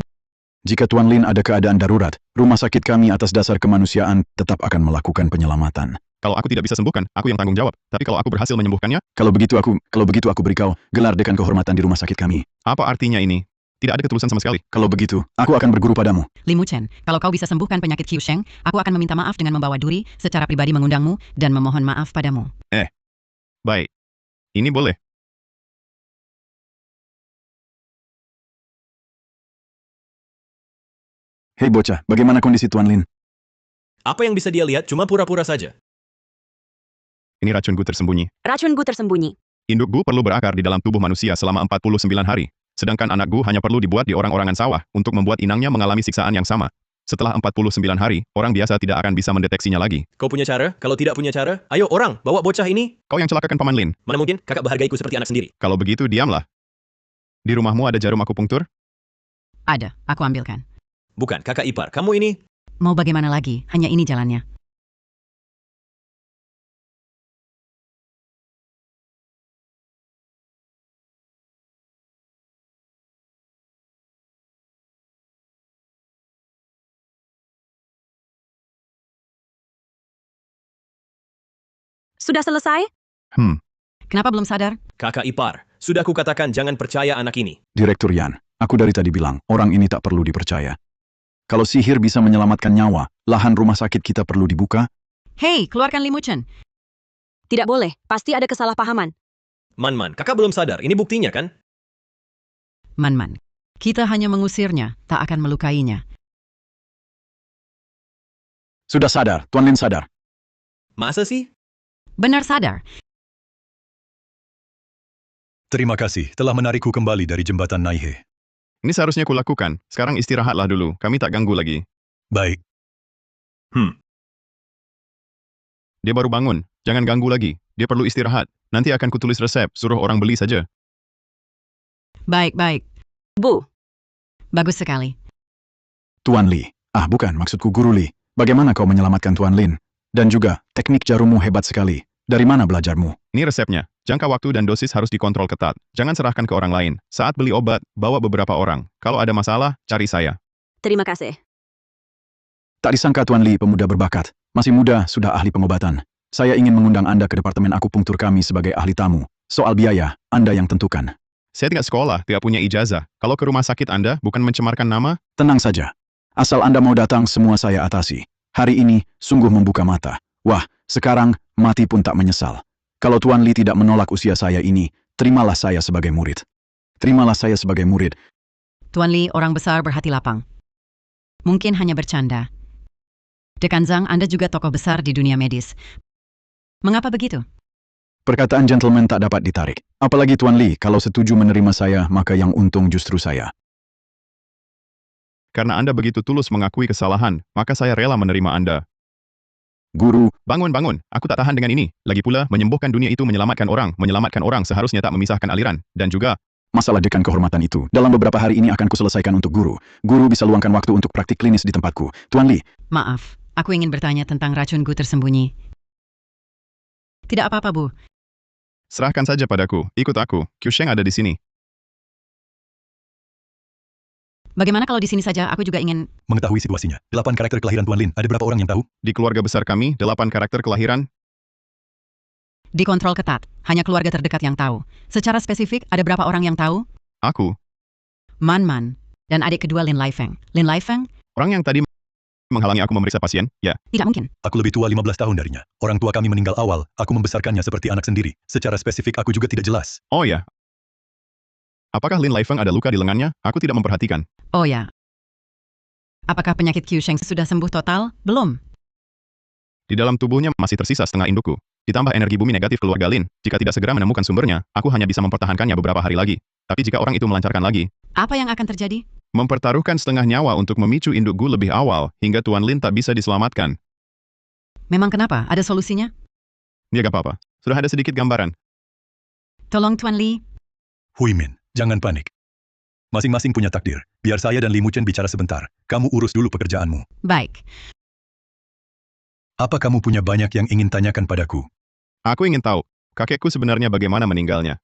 jika Tuan Lin ada keadaan darurat, rumah sakit kami atas dasar kemanusiaan tetap akan melakukan penyelamatan. Kalau aku tidak bisa sembuhkan, aku yang tanggung jawab. Tapi kalau aku berhasil menyembuhkannya... Kalau begitu aku beri kau gelar dekan kehormatan di rumah sakit kami. Apa artinya ini? Tidak ada ketulusan sama sekali. Kalau begitu, aku akan berguru padamu. Limuchen, kalau kau bisa sembuhkan penyakit Chusheng, aku akan meminta maaf dengan membawa duri, secara pribadi mengundangmu, dan memohon maaf padamu. Baik. Ini boleh. Hei bocah, bagaimana kondisi Tuan Lin? Apa yang bisa dia lihat cuma pura-pura saja. Ini racun Gu tersembunyi. Racun Gu tersembunyi. Induk Gu perlu berakar di dalam tubuh manusia selama 49 hari. Sedangkan anak Gu hanya perlu dibuat di orang-orangan sawah untuk membuat inangnya mengalami siksaan yang sama. Setelah 49 hari, orang biasa tidak akan bisa mendeteksinya lagi. Kau punya cara? Kalau tidak punya cara, ayo orang, bawa bocah ini. Kau yang celakakan Paman Lin. Mana mungkin, kakak menghargaiku seperti anak sendiri. Kalau begitu, diamlah. Di rumahmu ada jarum akupunktur? Ada, aku ambilkan. Bukan, kakak ipar, kamu ini... Mau bagaimana lagi, hanya ini jalannya. Sudah selesai? Kenapa belum sadar? Kakak ipar, sudah kukatakan jangan percaya anak ini. Direktur Yan, aku dari tadi bilang, orang ini tak perlu dipercaya. Kalau sihir bisa menyelamatkan nyawa, lahan rumah sakit kita perlu dibuka. Hei, keluarkan Limuchen. Tidak boleh, pasti ada kesalahpahaman. Man, kakak belum sadar, ini buktinya kan? Man, kita hanya mengusirnya, tak akan melukainya. Sudah sadar, Tuan Lin sadar. Masa sih? Benar sadar. Terima kasih telah menarikku kembali dari jembatan Naihe. Ini seharusnya kulakukan. Sekarang istirahatlah dulu. Kami tak ganggu lagi. Baik. Dia baru bangun. Jangan ganggu lagi. Dia perlu istirahat. Nanti akan kutulis resep. Suruh orang beli saja. Baik, baik. Bu. Bagus sekali. Tuan Li. Bukan, maksudku Guru Li. Bagaimana kau menyelamatkan Tuan Lin? Dan juga, teknik jarummu hebat sekali. Dari mana belajarmu? Ini resepnya. Jangka waktu dan dosis harus dikontrol ketat. Jangan serahkan ke orang lain. Saat beli obat, bawa beberapa orang. Kalau ada masalah, cari saya. Terima kasih. Tak disangka Tuan Li pemuda berbakat. Masih muda, sudah ahli pengobatan. Saya ingin mengundang Anda ke departemen akupunktur kami sebagai ahli tamu. Soal biaya, Anda yang tentukan. Saya tidak sekolah, tidak punya ijazah. Kalau ke rumah sakit Anda, bukan mencemarkan nama? Tenang saja. Asal Anda mau datang, semua saya atasi. Hari ini, sungguh membuka mata. Wah, sekarang, mati pun tak menyesal. Kalau Tuan Li tidak menolak usia saya ini, terimalah saya sebagai murid. Terimalah saya sebagai murid. Tuan Li, orang besar berhati lapang. Mungkin hanya bercanda. Dekan Zhang, Anda juga tokoh besar di dunia medis. Mengapa begitu? Perkataan gentleman tak dapat ditarik. Apalagi Tuan Li, kalau setuju menerima saya, maka yang untung justru saya. Karena Anda begitu tulus mengakui kesalahan, maka saya rela menerima Anda. Guru, bangun. Aku tak tahan dengan ini. Lagi pula, menyembuhkan dunia itu menyelamatkan orang seharusnya tak memisahkan aliran. Dan juga, masalah dekan kehormatan itu, dalam beberapa hari ini akan kuselesaikan untuk guru. Guru bisa luangkan waktu untuk praktik klinis di tempatku. Tuan Li. Maaf, aku ingin bertanya tentang racun Gu tersembunyi. Tidak apa-apa, Bu. serahkan saja padaku. Ikut aku. Qiu Sheng ada di sini. Bagaimana kalau di sini saja aku juga ingin mengetahui situasinya. 8 karakter kelahiran Tuan Lin, ada berapa orang yang tahu? Di keluarga besar kami, 8 karakter kelahiran. dikontrol ketat. Hanya keluarga terdekat yang tahu. Secara spesifik, ada berapa orang yang tahu? Aku. Man, dan adik kedua Lin Laifeng. Lin Laifeng? Orang yang tadi menghalangi aku memeriksa pasien, ya. Tidak mungkin. Aku lebih tua 15 tahun darinya. Orang tua kami meninggal awal, aku membesarkannya seperti anak sendiri. Secara spesifik aku juga tidak jelas. Oh ya. Apakah Lin Laifeng ada luka di lengannya? Aku tidak memperhatikan. Oh ya. Apakah penyakit Qiu Sheng sudah sembuh total? Belum. Di dalam tubuhnya masih tersisa setengah indukku. Ditambah energi bumi negatif keluarga Lin. Jika tidak segera menemukan sumbernya, aku hanya bisa mempertahankannya beberapa hari lagi. Tapi jika orang itu melancarkan lagi, apa yang akan terjadi? Mempertaruhkan setengah nyawa untuk memicu induk Gu lebih awal, hingga Tuan Lin tak bisa diselamatkan. Memang kenapa? Ada solusinya? Ya gak apa-apa. Sudah ada sedikit gambaran. Tolong Tuan Li. Hui Min, jangan panik. Masing-masing punya takdir. Biar saya dan Li Muchen bicara sebentar. Kamu urus dulu pekerjaanmu. Baik. Apa kamu punya banyak yang ingin tanyakan padaku? Aku ingin tahu, kakekku sebenarnya bagaimana meninggalnya.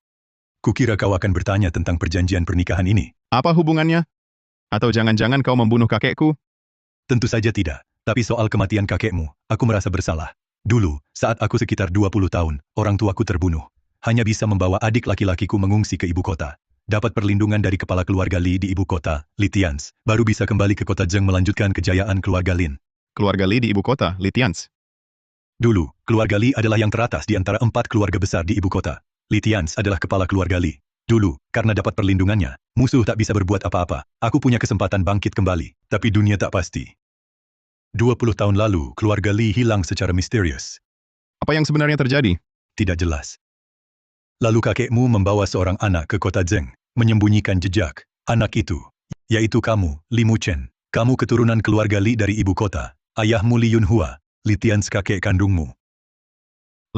Kukira kau akan bertanya tentang perjanjian pernikahan ini. Apa hubungannya? Atau jangan-jangan kau membunuh kakekku? Tentu saja tidak. Tapi soal kematian kakekmu, aku merasa bersalah. Dulu, saat aku sekitar 20 tahun, orang tuaku terbunuh. Hanya bisa membawa adik laki-lakiku mengungsi ke ibu kota. Dapat perlindungan dari kepala keluarga Li di ibu kota, Li Tians. Baru bisa kembali ke kota Zheng melanjutkan kejayaan keluarga Lin. Keluarga Li di ibu kota, Li Tians. Dulu, keluarga Li adalah yang teratas di antara 4 keluarga besar di ibu kota. Li Tians adalah kepala keluarga Li. Dulu, karena dapat perlindungannya, musuh tak bisa berbuat apa-apa. Aku punya kesempatan bangkit kembali, tapi dunia tak pasti. 20 tahun lalu, keluarga Li hilang secara misterius. Apa yang sebenarnya terjadi? Tidak jelas. Lalu kakekmu membawa seorang anak ke kota Zheng, menyembunyikan jejak. Anak itu, yaitu kamu, Li Muchen. Kamu keturunan keluarga Li dari ibu kota. Ayahmu Li Yunhua, Li Tians kakek kandungmu.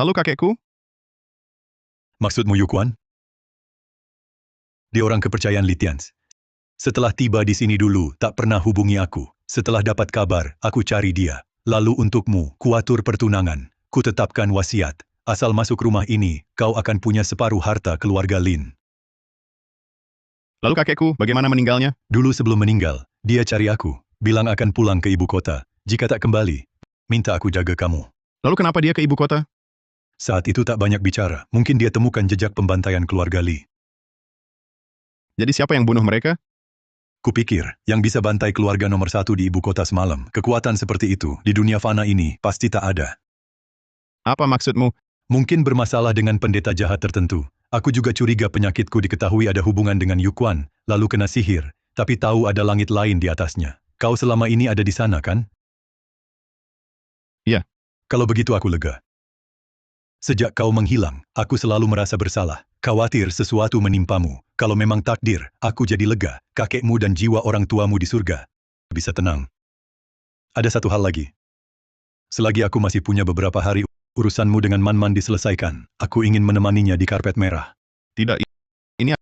Lalu kakekku? Maksudmu Yukuan? Dia orang kepercayaan Li Tians. Setelah tiba di sini dulu, tak pernah hubungi aku. Setelah dapat kabar, aku cari dia. Lalu untukmu, kuatur pertunangan. Ku tetapkan wasiat. Asal masuk rumah ini, kau akan punya separuh harta keluarga Lin. Lalu kakekku, bagaimana meninggalnya? Dulu sebelum meninggal, dia cari aku. Bilang akan pulang ke ibu kota. Jika tak kembali, minta aku jaga kamu. Lalu kenapa dia ke ibu kota? Saat itu tak banyak bicara. Mungkin dia temukan jejak pembantaian keluarga Li. Jadi siapa yang bunuh mereka? Kupikir, yang bisa bantai keluarga nomor 1 di ibu kota semalam. Kekuatan seperti itu, di dunia fana ini, pasti tak ada. Apa maksudmu? Mungkin bermasalah dengan pendeta jahat tertentu. Aku juga curiga penyakitku diketahui ada hubungan dengan Yukuan, lalu kena sihir, tapi tahu ada langit lain di atasnya. Kau selama ini ada di sana, kan? Ya. Kalau begitu aku lega. Sejak kau menghilang, aku selalu merasa bersalah. Khawatir sesuatu menimpamu. Kalau memang takdir, aku jadi lega. Kakekmu dan jiwa orang tuamu di surga bisa tenang. Ada satu hal lagi. Selagi aku masih punya beberapa hari, urusanmu dengan Man-Man diselesaikan. Aku ingin menemaninya di karpet merah. Tidak, ini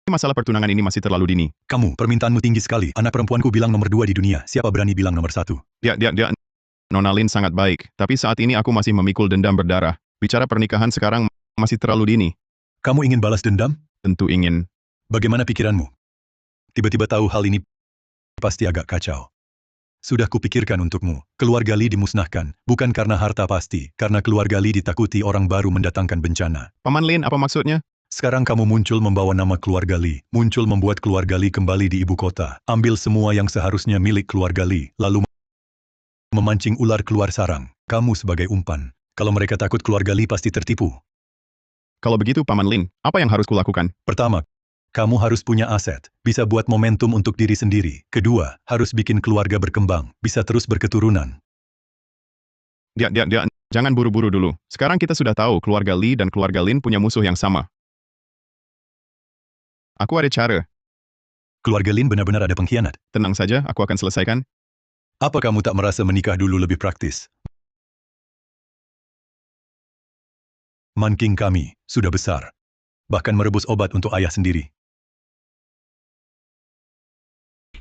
masalah pertunangan ini masih terlalu dini. Kamu, permintaanmu tinggi sekali. Anak perempuanku bilang nomor 2 di dunia. Siapa berani bilang nomor 1? Dia, Nona Lin sangat baik, tapi saat ini aku masih memikul dendam berdarah. Bicara pernikahan sekarang masih terlalu dini. Kamu ingin balas dendam? Tentu ingin. Bagaimana pikiranmu? Tiba-tiba tahu hal ini pasti agak kacau. Sudah kupikirkan untukmu. Keluarga Li dimusnahkan, bukan karena harta pasti, karena keluarga Li ditakuti orang baru mendatangkan bencana. Paman Lin, apa maksudnya? Sekarang kamu muncul membawa nama keluarga Li, muncul membuat keluarga Li kembali di ibu kota, ambil semua yang seharusnya milik keluarga Li, lalu memancing ular keluar sarang. Kamu sebagai umpan. Kalau mereka takut keluarga Li pasti tertipu. Kalau begitu, Paman Lin, apa yang harus kulakukan? Pertama, kamu harus punya aset, bisa buat momentum untuk diri sendiri. Kedua, harus bikin keluarga berkembang, bisa terus berketurunan. Jangan buru-buru dulu. Sekarang kita sudah tahu keluarga Li dan keluarga Lin punya musuh yang sama. Aku ada cara. Keluarga Lin benar-benar ada pengkhianat. Tenang saja, aku akan selesaikan. Apa kamu tak merasa menikah dulu lebih praktis? Man King kami sudah besar. Bahkan merebus obat untuk ayah sendiri.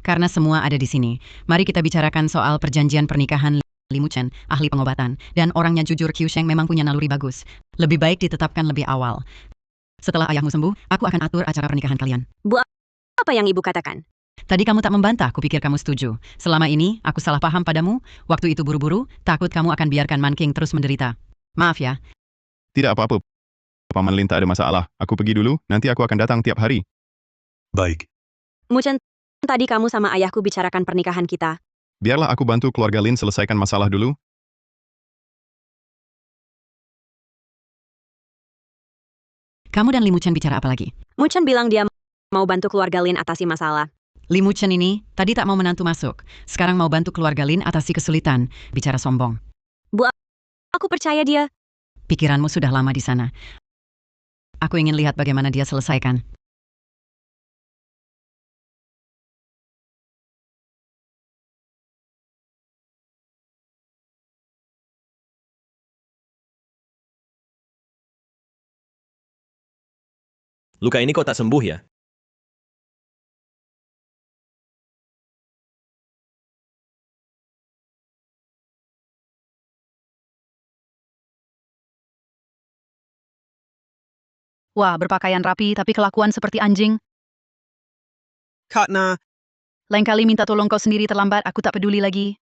Karena semua ada di sini, mari kita bicarakan soal perjanjian pernikahan Li Muchen, ahli pengobatan, dan orangnya jujur Qiu Sheng memang punya naluri bagus. Lebih baik ditetapkan lebih awal. Setelah ayahmu sembuh, aku akan atur acara pernikahan kalian. Bu, apa yang ibu katakan? Tadi kamu tak membantah, kupikir kamu setuju. Selama ini, aku salah paham padamu, waktu itu buru-buru, takut kamu akan biarkan Man King terus menderita. Maaf ya. Tidak apa-apa. Paman Lin tak ada masalah. Aku pergi dulu, nanti aku akan datang tiap hari. Baik. Muchen, tadi kamu sama ayahku bicarakan pernikahan kita. Biarlah aku bantu keluarga Lin selesaikan masalah dulu. Kamu dan Li Muchen bicara apa lagi? Muchen bilang dia mau bantu keluarga Lin atasi masalah. Li Muchen ini, tadi tak mau menantu masuk. Sekarang mau bantu keluarga Lin atasi kesulitan. Bicara sombong. Bu, aku percaya dia. Pikiranmu sudah lama di sana. Aku ingin lihat bagaimana dia selesaikan. Luka ini kok tak sembuh ya? Wah, berpakaian rapi tapi kelakuan seperti anjing. Karena Lain kali minta tolong kau sendiri terlambat, aku tak peduli lagi.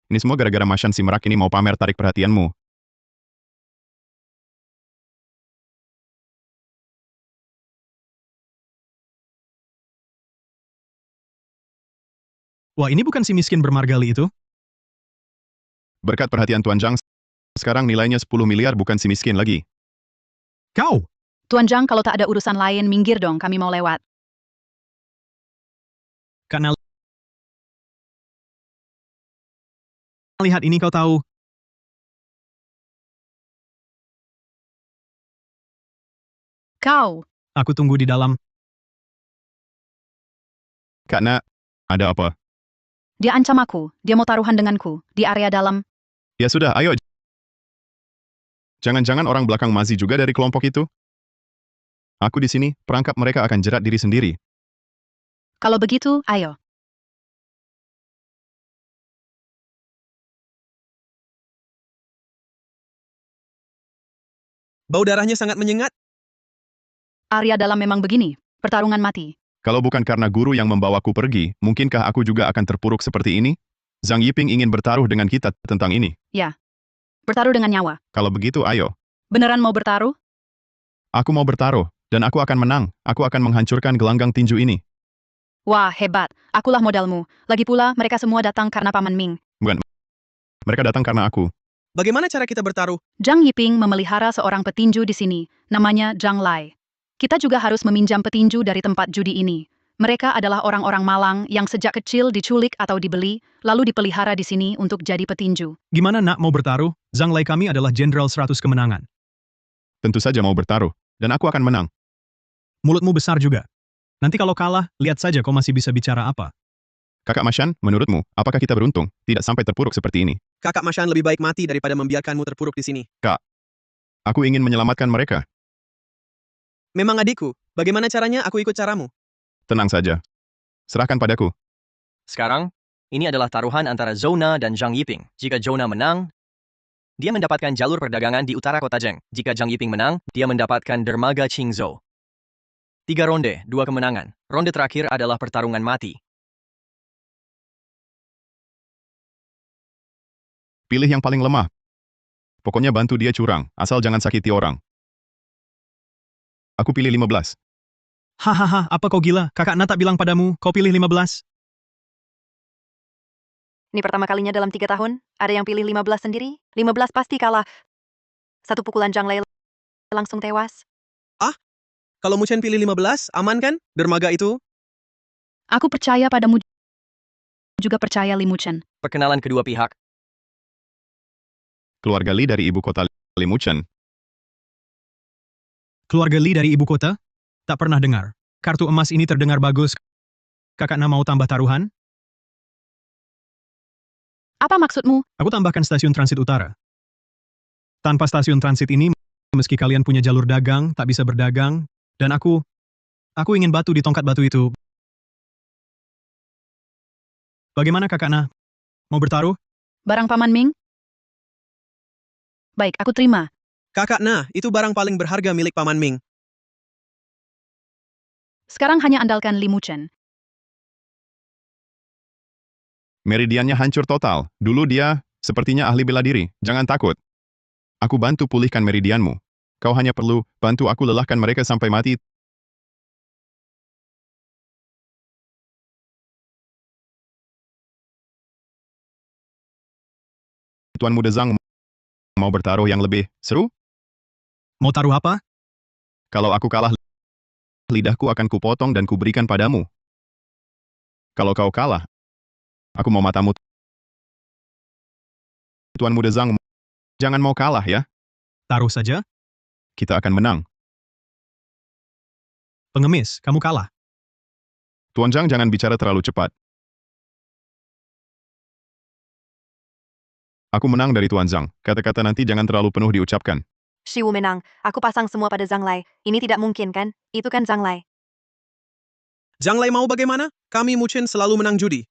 Ini semua gara-gara Mashan si merak ini mau pamer tarik perhatianmu. Wah, ini bukan si miskin bermargali itu? Berkat perhatian Tuan Zhang, sekarang nilainya 10 miliar bukan si miskin lagi. Kau! Tuan Zhang, kalau tak ada urusan lain, minggir dong, kami mau lewat. Karena lihat ini kau tahu. Kau! Aku tunggu di dalam. Karena, ada apa? Dia ancam aku, dia mau taruhan denganku, di area dalam. Ya sudah, ayo. Jangan-jangan orang belakang Mazi juga dari kelompok itu? Aku di sini, perangkap mereka akan jerat diri sendiri. Kalau begitu, ayo. bau darahnya sangat menyengat. Area dalam memang begini, pertarungan mati. Kalau bukan karena guru yang membawaku pergi, mungkinkah aku juga akan terpuruk seperti ini? Zhang Yiping ingin bertaruh dengan kita tentang ini. Ya. Bertaruh dengan nyawa. Kalau begitu, ayo. Beneran mau bertaruh? Aku mau bertaruh, dan aku akan menang. Aku akan menghancurkan gelanggang tinju ini. Wah, hebat. Akulah modalmu. Lagi pula, mereka semua datang karena Paman Ming. Bukan. Mereka datang karena aku. Bagaimana cara kita bertaruh? Zhang Yiping memelihara seorang petinju di sini, namanya Zhang Lai. Kita juga harus meminjam petinju dari tempat judi ini. Mereka adalah orang-orang malang yang sejak kecil diculik atau dibeli, lalu dipelihara di sini untuk jadi petinju. Gimana nak mau bertaruh? Zhang Lai kami adalah Jenderal 100 kemenangan. Tentu saja mau bertaruh, dan aku akan menang. Mulutmu besar juga. Nanti kalau kalah, lihat saja kau masih bisa bicara apa. Kakak Mashan, menurutmu, apakah kita beruntung, tidak sampai terpuruk seperti ini? Kakak Mashan lebih baik mati daripada membiarkanmu terpuruk di sini. Kak, aku ingin menyelamatkan mereka. Memang adikku, bagaimana caranya aku ikut caramu? Tenang saja. Serahkan padaku. Sekarang, ini adalah taruhan antara Zona dan Zhang Yiping. Jika Zona menang, dia mendapatkan jalur perdagangan di utara kota Zheng. Jika Zhang Yiping menang, dia mendapatkan dermaga Qingzhou. 3 ronde, 2 kemenangan. Ronde terakhir adalah pertarungan mati. Pilih yang paling lemah. Pokoknya bantu dia curang, asal jangan sakiti orang. Aku pilih 15. Hahaha, apa kau gila? Kakak Na tak bilang padamu, kau pilih 15? Ini pertama kalinya dalam 3 tahun, ada yang pilih 15 sendiri. 15 pasti kalah. Satu pukulan Zhang Lai langsung tewas. Ah? Kalau Muchen pilih 15, aman kan? Dermaga itu? Aku percaya padamu, juga percaya Li Muchen. Perkenalan kedua pihak. Keluarga Li dari ibu kota Limuchen. Keluarga Li dari ibu kota? Tak pernah dengar. Kartu emas ini terdengar bagus. Kakak Na mau tambah taruhan? Apa maksudmu? Aku tambahkan stasiun transit utara. Tanpa stasiun transit ini, meski kalian punya jalur dagang, tak bisa berdagang, dan aku ingin batu di tongkat batu itu. Bagaimana Kakak Na? Mau bertaruh? Barang Paman Ming? Baik, aku terima. Kakak Na, itu barang paling berharga milik Paman Ming. Sekarang hanya andalkan Li Muchen. Meridiannya hancur total. Dulu dia, sepertinya ahli bela diri. Jangan takut. Aku bantu pulihkan meridianmu. Kau hanya perlu bantu aku lelahkan mereka sampai mati. Tuan Muda Zhang mau bertaruh yang lebih seru? Mau taruh apa? Kalau aku kalah, lidahku akan kupotong dan kuberikan padamu. Kalau kau kalah, aku mau matamu. Tuan Muda Zhang, jangan mau kalah ya. Taruh saja. Kita akan menang. Pengemis, kamu kalah. Tuan Zhang jangan bicara terlalu cepat. Aku menang dari Tuan Zhang. Kata-kata nanti jangan terlalu penuh diucapkan. Shiwu menang. Aku pasang semua pada Zhang Lai. Ini tidak mungkin kan? Itu kan Zhang Lai. Zhang Lai mau bagaimana? Kami Muchen selalu menang judi.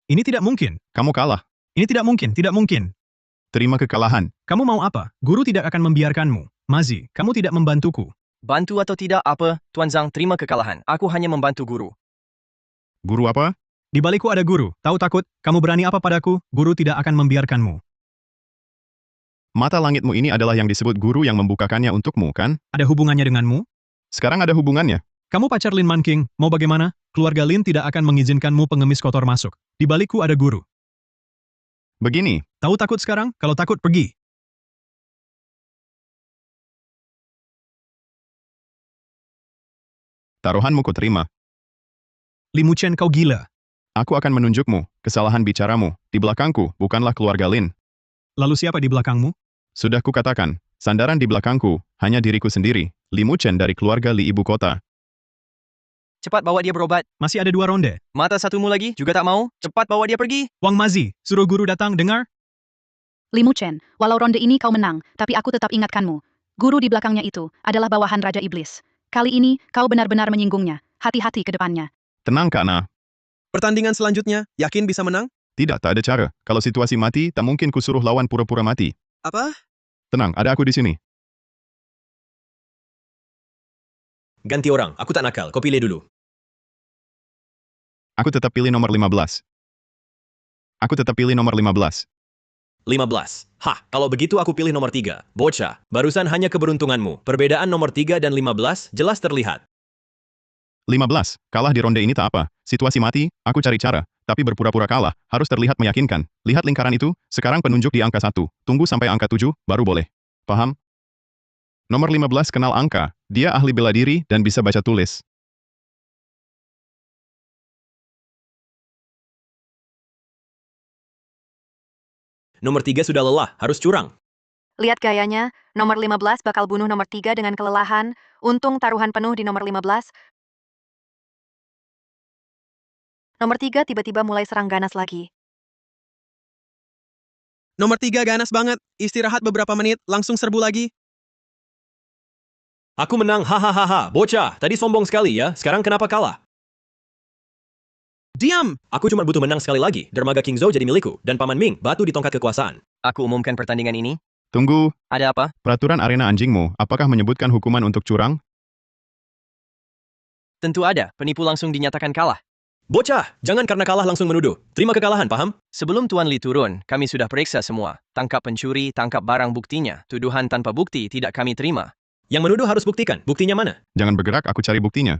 Ini tidak mungkin. Kamu kalah. Ini tidak mungkin, tidak mungkin. Terima kekalahan. Kamu mau apa? Guru tidak akan membiarkanmu. Mazi, kamu tidak membantuku. Bantu atau tidak apa, Tuan Zhang terima kekalahan. Aku hanya membantu guru. Guru apa? Di balikku ada guru. Tahu takut? Kamu berani apa padaku? Guru tidak akan membiarkanmu. Mata langitmu ini adalah yang disebut guru yang membukakannya untukmu, kan? Ada hubungannya denganmu? Sekarang ada hubungannya. Kamu pacar Lin Man King. Mau bagaimana? Keluarga Lin tidak akan mengizinkanmu pengemis kotor masuk. Di balikku ada guru. Begini. Tahu takut sekarang? Kalau takut, pergi. Taruhanmu ku terima. Li Muchen, kau gila. Aku akan menunjukmu, kesalahan bicaramu. Di belakangku, bukanlah keluarga Lin. Lalu siapa di belakangmu? Sudah kukatakan, sandaran di belakangku, hanya diriku sendiri, Li Muchen dari keluarga Li ibu kota. Cepat bawa dia berobat. Masih ada 2 ronde. Mata satumu lagi, juga tak mau? Cepat bawa dia pergi. Wang Mazi, suruh guru datang, dengar? Li Muchen, walau ronde ini kau menang, tapi aku tetap ingatkanmu. Guru di belakangnya itu adalah bawahan Raja Iblis. Kali ini, kau benar-benar menyinggungnya. Hati-hati ke depannya. Tenang, Kak Na. Pertandingan selanjutnya, yakin bisa menang? Tidak, tak ada cara. Kalau situasi mati, tak mungkin kusuruh lawan pura-pura mati. Apa? Tenang, ada aku di sini. Ganti orang, aku tak nakal, kau pilih dulu. Aku tetap pilih nomor 15. Aku tetap pilih nomor 15. 15. Hah, kalau begitu aku pilih nomor 3. Bocah, barusan hanya keberuntunganmu. Perbedaan nomor 3 dan 15 jelas terlihat. 15. Kalah di ronde ini tak apa. Situasi mati, aku cari cara. Tapi berpura-pura kalah, harus terlihat meyakinkan. Lihat lingkaran itu, sekarang penunjuk di angka 1. Tunggu sampai angka 7, baru boleh. Paham? Nomor 15 kenal angka. Dia ahli bela diri dan bisa baca tulis. Nomor 3 sudah lelah, harus curang. Lihat gayanya, nomor 15 bakal bunuh nomor 3 dengan kelelahan. Untung taruhan penuh di nomor 15. Nomor 3 tiba-tiba mulai serang ganas lagi. Nomor 3 ganas banget. Istirahat beberapa menit, langsung serbu lagi. Aku menang, hahaha. Bocah, tadi sombong sekali ya. Sekarang kenapa kalah? Diam! Aku cuma butuh menang sekali lagi. Dermaga King Zhou jadi milikku, dan Paman Ming batu di tongkat kekuasaan. Aku umumkan pertandingan ini. Tunggu, Ada apa? peraturan arena anjingmu, apakah menyebutkan hukuman untuk curang? Tentu ada, penipu langsung dinyatakan kalah. Bocah, jangan karena kalah langsung menuduh. Terima kekalahan, paham? Sebelum Tuan Li turun, kami sudah periksa semua. Tangkap pencuri, tangkap barang buktinya. Tuduhan tanpa bukti tidak kami terima. Yang menuduh harus buktikan. Buktinya mana? Jangan bergerak, aku cari buktinya.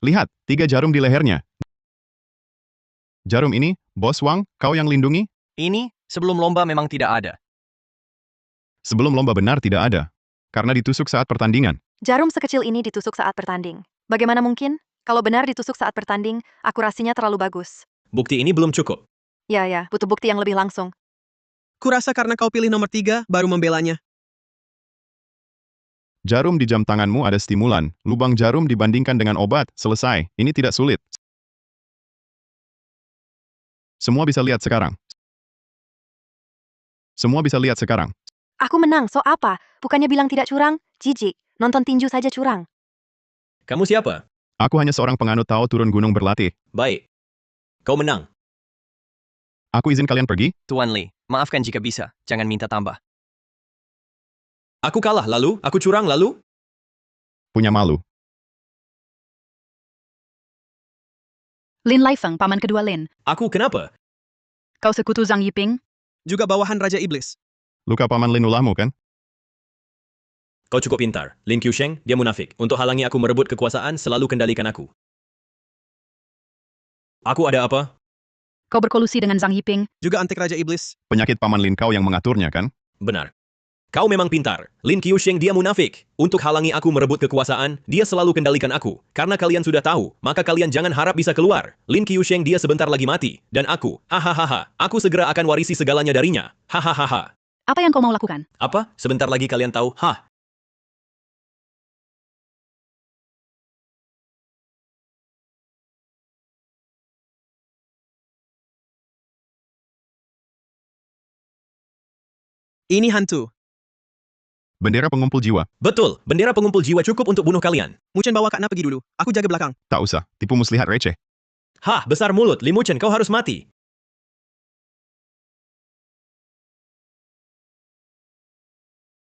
Lihat, 3 jarum di lehernya. Jarum ini, Bos Wang, kau yang lindungi? Ini, sebelum lomba memang tidak ada. Sebelum lomba benar tidak ada. Karena ditusuk saat pertandingan. Jarum sekecil ini ditusuk saat bertanding. Bagaimana mungkin? Kalau benar ditusuk saat bertanding, akurasinya terlalu bagus. Bukti ini belum cukup. Ya, butuh bukti yang lebih langsung. Kurasa karena kau pilih nomor 3, baru membelanya. Jarum di jam tanganmu ada stimulan. Lubang jarum dibandingkan dengan obat. Selesai. Ini tidak sulit. Semua bisa lihat sekarang. Semua bisa lihat sekarang. Aku menang, so apa? Bukannya bilang tidak curang? Jijik, nonton tinju saja curang. Kamu siapa? Aku hanya seorang penganut Tao turun gunung berlatih. Baik. Kau menang. Aku izin kalian pergi? Tuan Li, maafkan jika bisa. Jangan minta tambah. Aku kalah, lalu? Aku curang, lalu? Punya malu. Lin Laifeng, paman kedua Lin. Aku kenapa? Kau sekutu Zhang Yiping? Juga bawahan Raja Iblis. Luka paman Lin ulahmu kan? Kau cukup pintar. Lin Qiusheng, dia munafik. Untuk halangi aku merebut kekuasaan, selalu kendalikan aku. Aku ada apa? Kau berkolusi dengan Zhang Yiping? Juga antek Raja Iblis. Penyakit paman Lin kau yang mengaturnya kan? Benar. Kau memang pintar. Lin Qiusheng dia munafik. Untuk halangi aku merebut kekuasaan, dia selalu kendalikan aku. Karena kalian sudah tahu, maka kalian jangan harap bisa keluar. Lin Qiusheng dia sebentar lagi mati. Dan aku, hahaha, aku segera akan warisi segalanya darinya. Hahaha. Apa yang kau mau lakukan? Apa? Sebentar lagi kalian tahu, hah? Ini hantu. Bendera pengumpul jiwa. Betul, bendera pengumpul jiwa cukup untuk bunuh kalian. Muchen bawa Kak Na pergi dulu. Aku jaga belakang. Tak usah, tipu muslihat receh. Hah, besar mulut, Li Muchen, kau harus mati.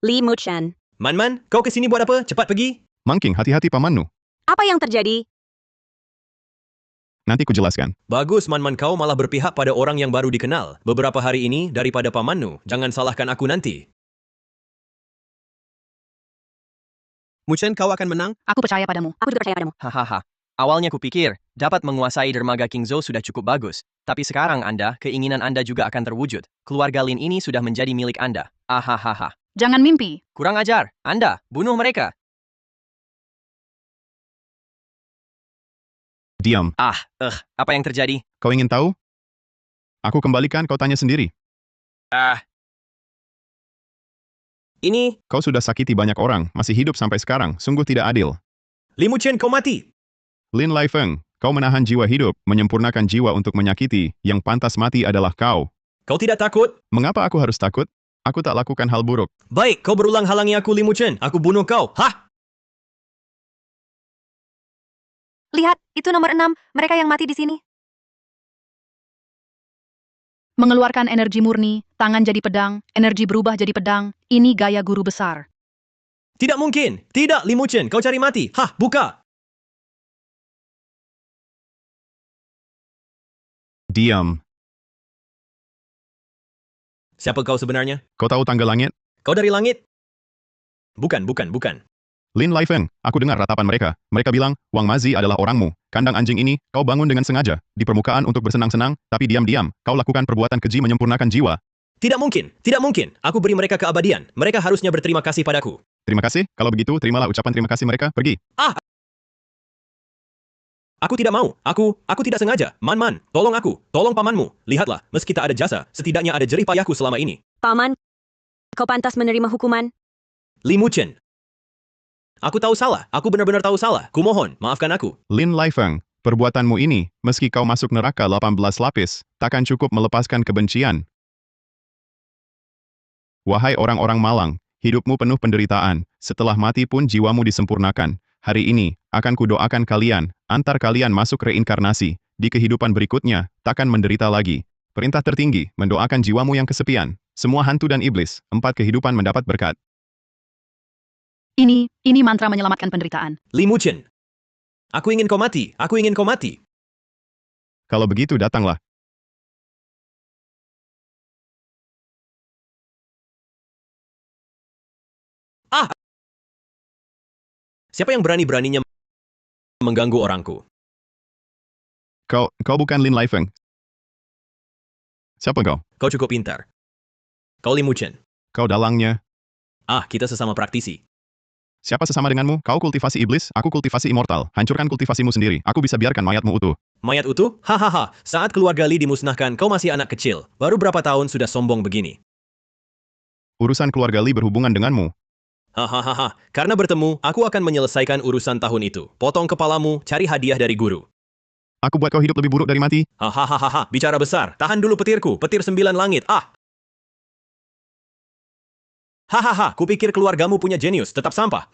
Li Muchen. Man, kau kesini buat apa? Cepat pergi. Mangking, hati-hati pamanmu. Apa yang terjadi? Nanti kujelaskan. Bagus, Man, kau malah berpihak pada orang yang baru dikenal. Beberapa hari ini daripada pamanmu. Jangan salahkan aku nanti. Muchen, kau akan menang? Aku percaya padamu. Aku juga percaya padamu. Hahaha. Awalnya kupikir, dapat menguasai dermaga King Zhou sudah cukup bagus. Tapi sekarang keinginan Anda juga akan terwujud. Keluarga Lin ini sudah menjadi milik Anda. Ahahaha. Jangan mimpi. Kurang ajar. Anda, bunuh mereka. Diam. Apa yang terjadi? Kau ingin tahu? Aku kembalikan, kau tanya sendiri. Ini... Kau sudah sakiti banyak orang, masih hidup sampai sekarang, sungguh tidak adil. Li Muchen, kau mati. Lin Laifeng, kau menahan jiwa hidup, menyempurnakan jiwa untuk menyakiti, yang pantas mati adalah kau. Kau tidak takut? Mengapa aku harus takut? Aku tak lakukan hal buruk. Baik, kau berulang halangi aku, Li Muchen. Aku bunuh kau. Hah? Lihat, itu nomor 6, mereka yang mati di sini. Mengeluarkan energi murni, tangan jadi pedang, energi berubah jadi pedang. Ini gaya guru besar. Tidak mungkin. Tidak, Li Muchen. Kau cari mati. Hah, buka. Diam. Siapa kau sebenarnya? Kau tahu tangga langit? Kau dari langit? Bukan. Lin Laifeng, aku dengar ratapan mereka. Mereka bilang, Wang Mazi adalah orangmu. Kandang anjing ini, kau bangun dengan sengaja. Di permukaan untuk bersenang-senang, tapi diam-diam, kau lakukan perbuatan keji menyempurnakan jiwa. Tidak mungkin. Aku beri mereka keabadian. Mereka harusnya berterima kasih padaku. Terima kasih, kalau begitu terimalah ucapan terima kasih mereka, pergi. Aku tidak mau. Aku tidak sengaja. Man, tolong aku. Tolong pamanmu. Lihatlah, meski tak ada jasa, setidaknya ada jerih payahku selama ini. Paman, kau pantas menerima hukuman. Li Muchen. Aku tahu salah. Aku benar-benar tahu salah. Kumohon, maafkan aku. Lin Laifeng, perbuatanmu ini, meski kau masuk neraka 18 lapis, takkan cukup melepaskan kebencian. Wahai orang-orang malang, hidupmu penuh penderitaan, setelah mati pun jiwamu disempurnakan. Hari ini, akan kudoakan kalian, antar kalian masuk reinkarnasi, di kehidupan berikutnya, takkan menderita lagi. Perintah tertinggi, mendoakan jiwamu yang kesepian. Semua hantu dan iblis, 4 kehidupan mendapat berkat. Ini mantra menyelamatkan penderitaan. Li Muchen. Aku ingin kau mati. Aku ingin kau mati. Kalau begitu datanglah. Siapa yang berani-beraninya mengganggu orangku? Kau bukan Lin Laifeng. Siapa kau? Kau cukup pintar. Kau Li Muchen. Kau dalangnya. Kita sesama praktisi. Siapa sesama denganmu? Kau kultivasi iblis, aku kultivasi immortal. Hancurkan kultivasimu sendiri. Aku bisa biarkan mayatmu utuh. Mayat utuh? Hahaha, saat keluarga Li dimusnahkan, kau masih anak kecil. Baru berapa tahun sudah sombong begini? Urusan keluarga Li berhubungan denganmu. Hahaha, karena bertemu, aku akan menyelesaikan urusan tahun itu. Potong kepalamu, cari hadiah dari guru. Aku buat kau hidup lebih buruk dari mati. Hahaha, bicara besar. Tahan dulu petirku, petir 9 langit. Hahaha, kupikir keluargamu punya jenius, tetap sampah.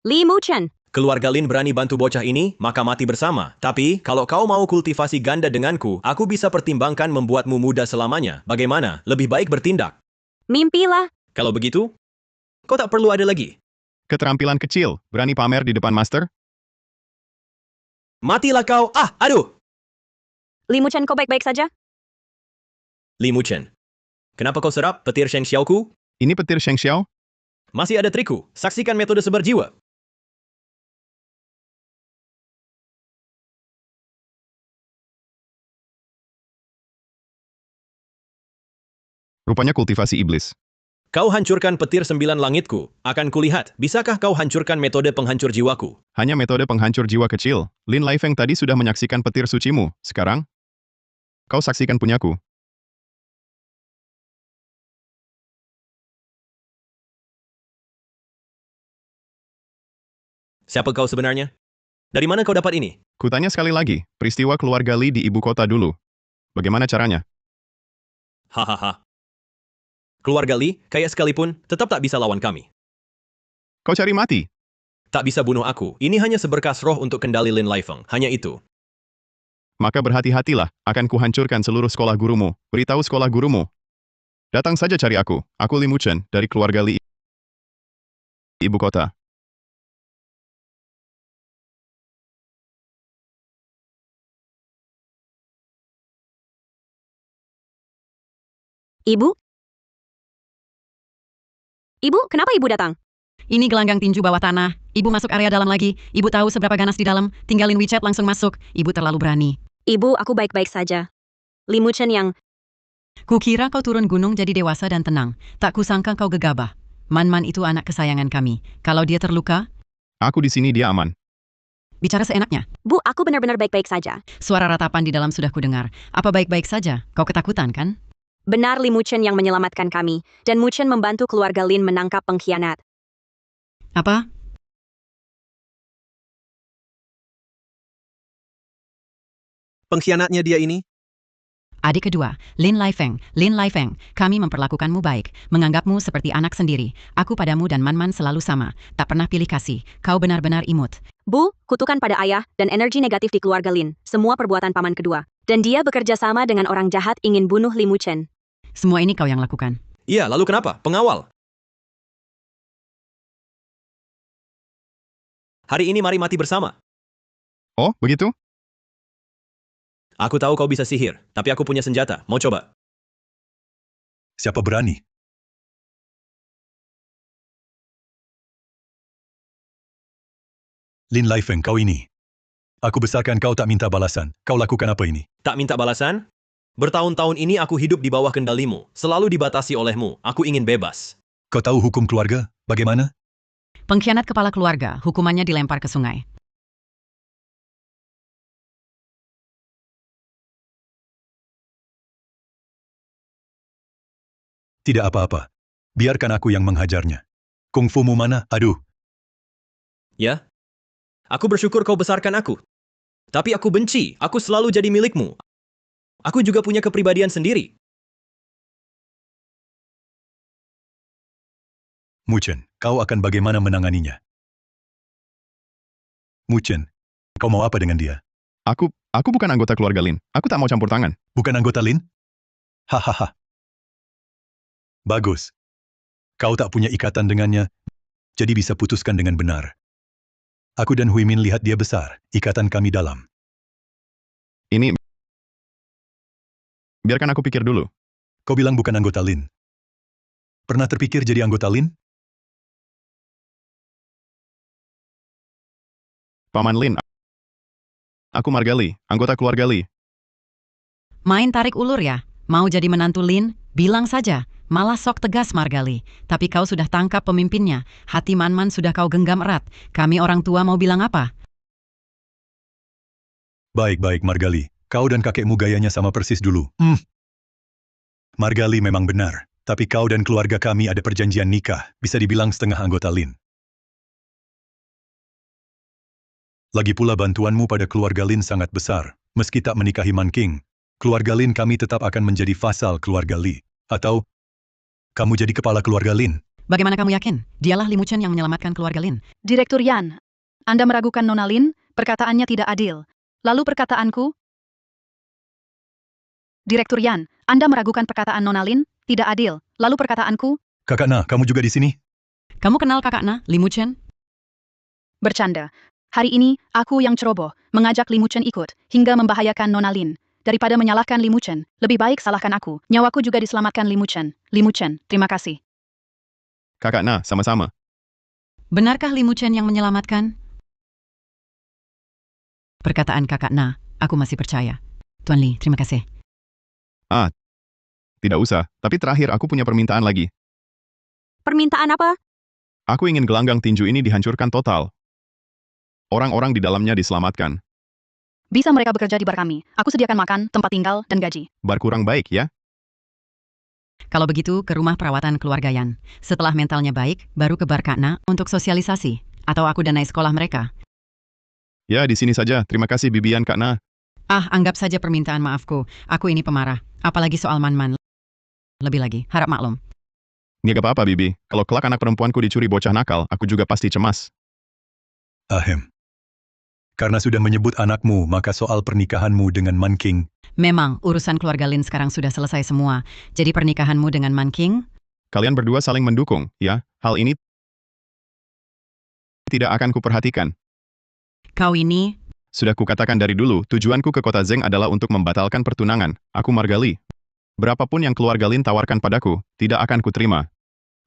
Li Muchen. Keluarga Lin berani bantu bocah ini, maka mati bersama. Tapi, kalau kau mau kultivasi ganda denganku, aku bisa pertimbangkan membuatmu muda selamanya. Bagaimana? Lebih baik bertindak. Mimpilah. Kalau begitu, kau tak perlu ada lagi. Keterampilan kecil, berani pamer di depan master? Matilah kau. Aduh! Li Muchen, kau baik-baik saja? Li Muchen. Kenapa kau serap petir Sheng Xiaoku? Ini petir Sheng Xiao? Masih ada trikku. Saksikan metode sebar jiwa. Rupanya kultivasi iblis. Kau hancurkan petir 9 langitku. Akan kulihat, bisakah kau hancurkan metode penghancur jiwaku? Hanya metode penghancur jiwa kecil. Lin Laifeng tadi sudah menyaksikan petir sucimu. Sekarang, kau saksikan punyaku. Siapa kau sebenarnya? Dari mana kau dapat ini? Kutanya sekali lagi, peristiwa keluarga Li di ibu kota dulu. Bagaimana caranya? Hahaha. Keluarga Li, kaya sekalipun, tetap tak bisa lawan kami. Kau cari mati? Tak bisa bunuh aku. Ini hanya seberkas roh untuk kendali Lin Laifeng. Hanya itu. Maka berhati-hatilah, akan kuhancurkan seluruh sekolah gurumu. Beritahu sekolah gurumu. Datang saja cari aku. Aku Li Muchen, dari keluarga Li ibu kota. Ibu? Ibu, kenapa ibu datang? Ini gelanggang tinju bawah tanah. Ibu masuk area dalam lagi. Ibu tahu seberapa ganas di dalam. Tinggalin WeChat langsung masuk. Ibu terlalu berani. Ibu, aku baik-baik saja. Li Muchen yang... Kukira kau turun gunung jadi dewasa dan tenang. Tak kusangka kau gegabah. Man itu anak kesayangan kami. Kalau dia terluka... Aku di sini, dia aman. Bicara seenaknya. Bu, aku benar-benar baik-baik saja. Suara ratapan di dalam sudah kudengar. Apa baik-baik saja? Kau ketakutan, kan? Benar Li Muchen yang menyelamatkan kami, dan Muchen membantu keluarga Lin menangkap pengkhianat. Apa? Pengkhianatnya dia ini? Adik kedua, Lin Laifeng. Lin Laifeng, kami memperlakukanmu baik, menganggapmu seperti anak sendiri. Aku padamu dan Man selalu sama, tak pernah pilih kasih. Kau benar-benar imut. Bu, kutukan pada ayah dan energi negatif di keluarga Lin, semua perbuatan paman kedua. Dan dia bekerja sama dengan orang jahat ingin bunuh Li Muchen. Semua ini kau yang lakukan. Iya, lalu kenapa? Pengawal. Hari ini mari mati bersama. Oh, begitu? Aku tahu kau bisa sihir, tapi aku punya senjata. Mau coba? Siapa berani? Lin Laifeng, kau ini. Aku besarkan kau tak minta balasan. Kau lakukan apa ini? Tak minta balasan? Bertahun-tahun ini aku hidup di bawah kendalimu, selalu dibatasi olehmu. Aku ingin bebas. Kau tahu hukum keluarga? Bagaimana? Pengkhianat kepala keluarga, hukumannya dilempar ke sungai. Tidak apa-apa. Biarkan aku yang menghajarnya. Kungfumu mana? Aduh. Ya? Aku bersyukur kau besarkan aku. Tapi aku benci, aku selalu jadi milikmu. Aku juga punya kepribadian sendiri. Muchen, kau akan bagaimana menanganinya? Muchen, kau mau apa dengan dia? Aku bukan anggota keluarga Lin. Aku tak mau campur tangan. Bukan anggota Lin? Hahaha. Bagus. Kau tak punya ikatan dengannya, jadi bisa putuskan dengan benar. Aku dan Hui Min lihat dia besar, ikatan kami dalam. Ini... Biarkan aku pikir dulu. Kau bilang bukan anggota Lin. Pernah terpikir jadi anggota Lin? Paman Lin. Aku Margali, anggota keluarga Li. Main tarik ulur ya? Mau jadi menantu Lin? Bilang saja. Malah sok tegas Margali. Tapi kau sudah tangkap pemimpinnya. Hati Man-Man sudah kau genggam erat. Kami orang tua mau bilang apa? Baik-baik Margali. Kau dan kakekmu gayanya sama persis dulu. Margali memang benar. Tapi kau dan keluarga kami ada perjanjian nikah. Bisa dibilang setengah anggota Lin. Lagi pula bantuanmu pada keluarga Lin sangat besar. Meski tak menikahi Man King, keluarga Lin kami tetap akan menjadi vasal keluarga Li. Atau kamu jadi kepala keluarga Lin. Bagaimana kamu yakin? Dialah Li Muchen yang menyelamatkan keluarga Lin. Direktur Yan, Anda meragukan Nona Lin, perkataannya tidak adil. Lalu perkataanku? Direktur Yan, Anda meragukan perkataan Nona Lin, tidak adil. Lalu perkataanku? Kakak Na, kamu juga di sini? Kamu kenal kakak Na, Li Muchen? Bercanda. Hari ini, aku yang ceroboh, mengajak Li Muchen ikut, hingga membahayakan Nona Lin. Daripada menyalahkan Li Muchen, lebih baik salahkan aku. Nyawaku juga diselamatkan Li Muchen. Li Muchen, terima kasih. Kakak Na, sama-sama. Benarkah Li Muchen yang menyelamatkan? Perkataan kakak Na, aku masih percaya. Tuan Li, terima kasih. Tidak usah. Tapi terakhir aku punya permintaan lagi. Permintaan apa? Aku ingin gelanggang tinju ini dihancurkan total. Orang-orang di dalamnya diselamatkan. Bisa mereka bekerja di bar kami. Aku sediakan makan, tempat tinggal, dan gaji. Bar kurang baik ya? Kalau begitu, ke rumah perawatan keluarga Yan. Setelah mentalnya baik, baru ke bar Kak Na untuk sosialisasi. Atau aku danai sekolah mereka. Ya, di sini saja. Terima kasih Bibian Kak Na. Anggap saja permintaan maafku. Aku ini pemarah. Apalagi soal Man-Man. Lebih lagi, harap maklum. Nggak apa-apa Bibi. Kalau kelak anak perempuanku dicuri bocah nakal, aku juga pasti cemas. Ahem. Karena sudah menyebut anakmu, maka soal pernikahanmu dengan Man King. Memang, urusan keluarga Lin sekarang sudah selesai semua. Jadi pernikahanmu dengan Man King? Kalian berdua saling mendukung, ya? Hal ini tidak akan kuperhatikan. Kau ini... Sudah kukatakan dari dulu, tujuanku ke kota Zeng adalah untuk membatalkan pertunangan. Aku Margali. Berapapun yang keluarga Lin tawarkan padaku, tidak akan kuterima.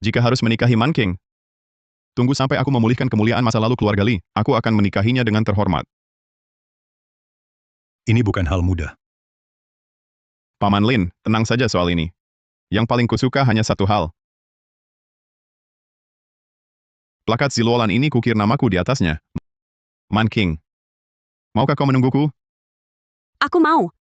Jika harus menikahi Man King, tunggu sampai aku memulihkan kemuliaan masa lalu keluarga Li, aku akan menikahinya dengan terhormat. Ini bukan hal mudah. Paman Lin, tenang saja soal ini. Yang paling kusuka hanya satu hal. Plakat Ziluolan ini kukir namaku di atasnya. Man King. Maukah kau menungguku? Aku mau.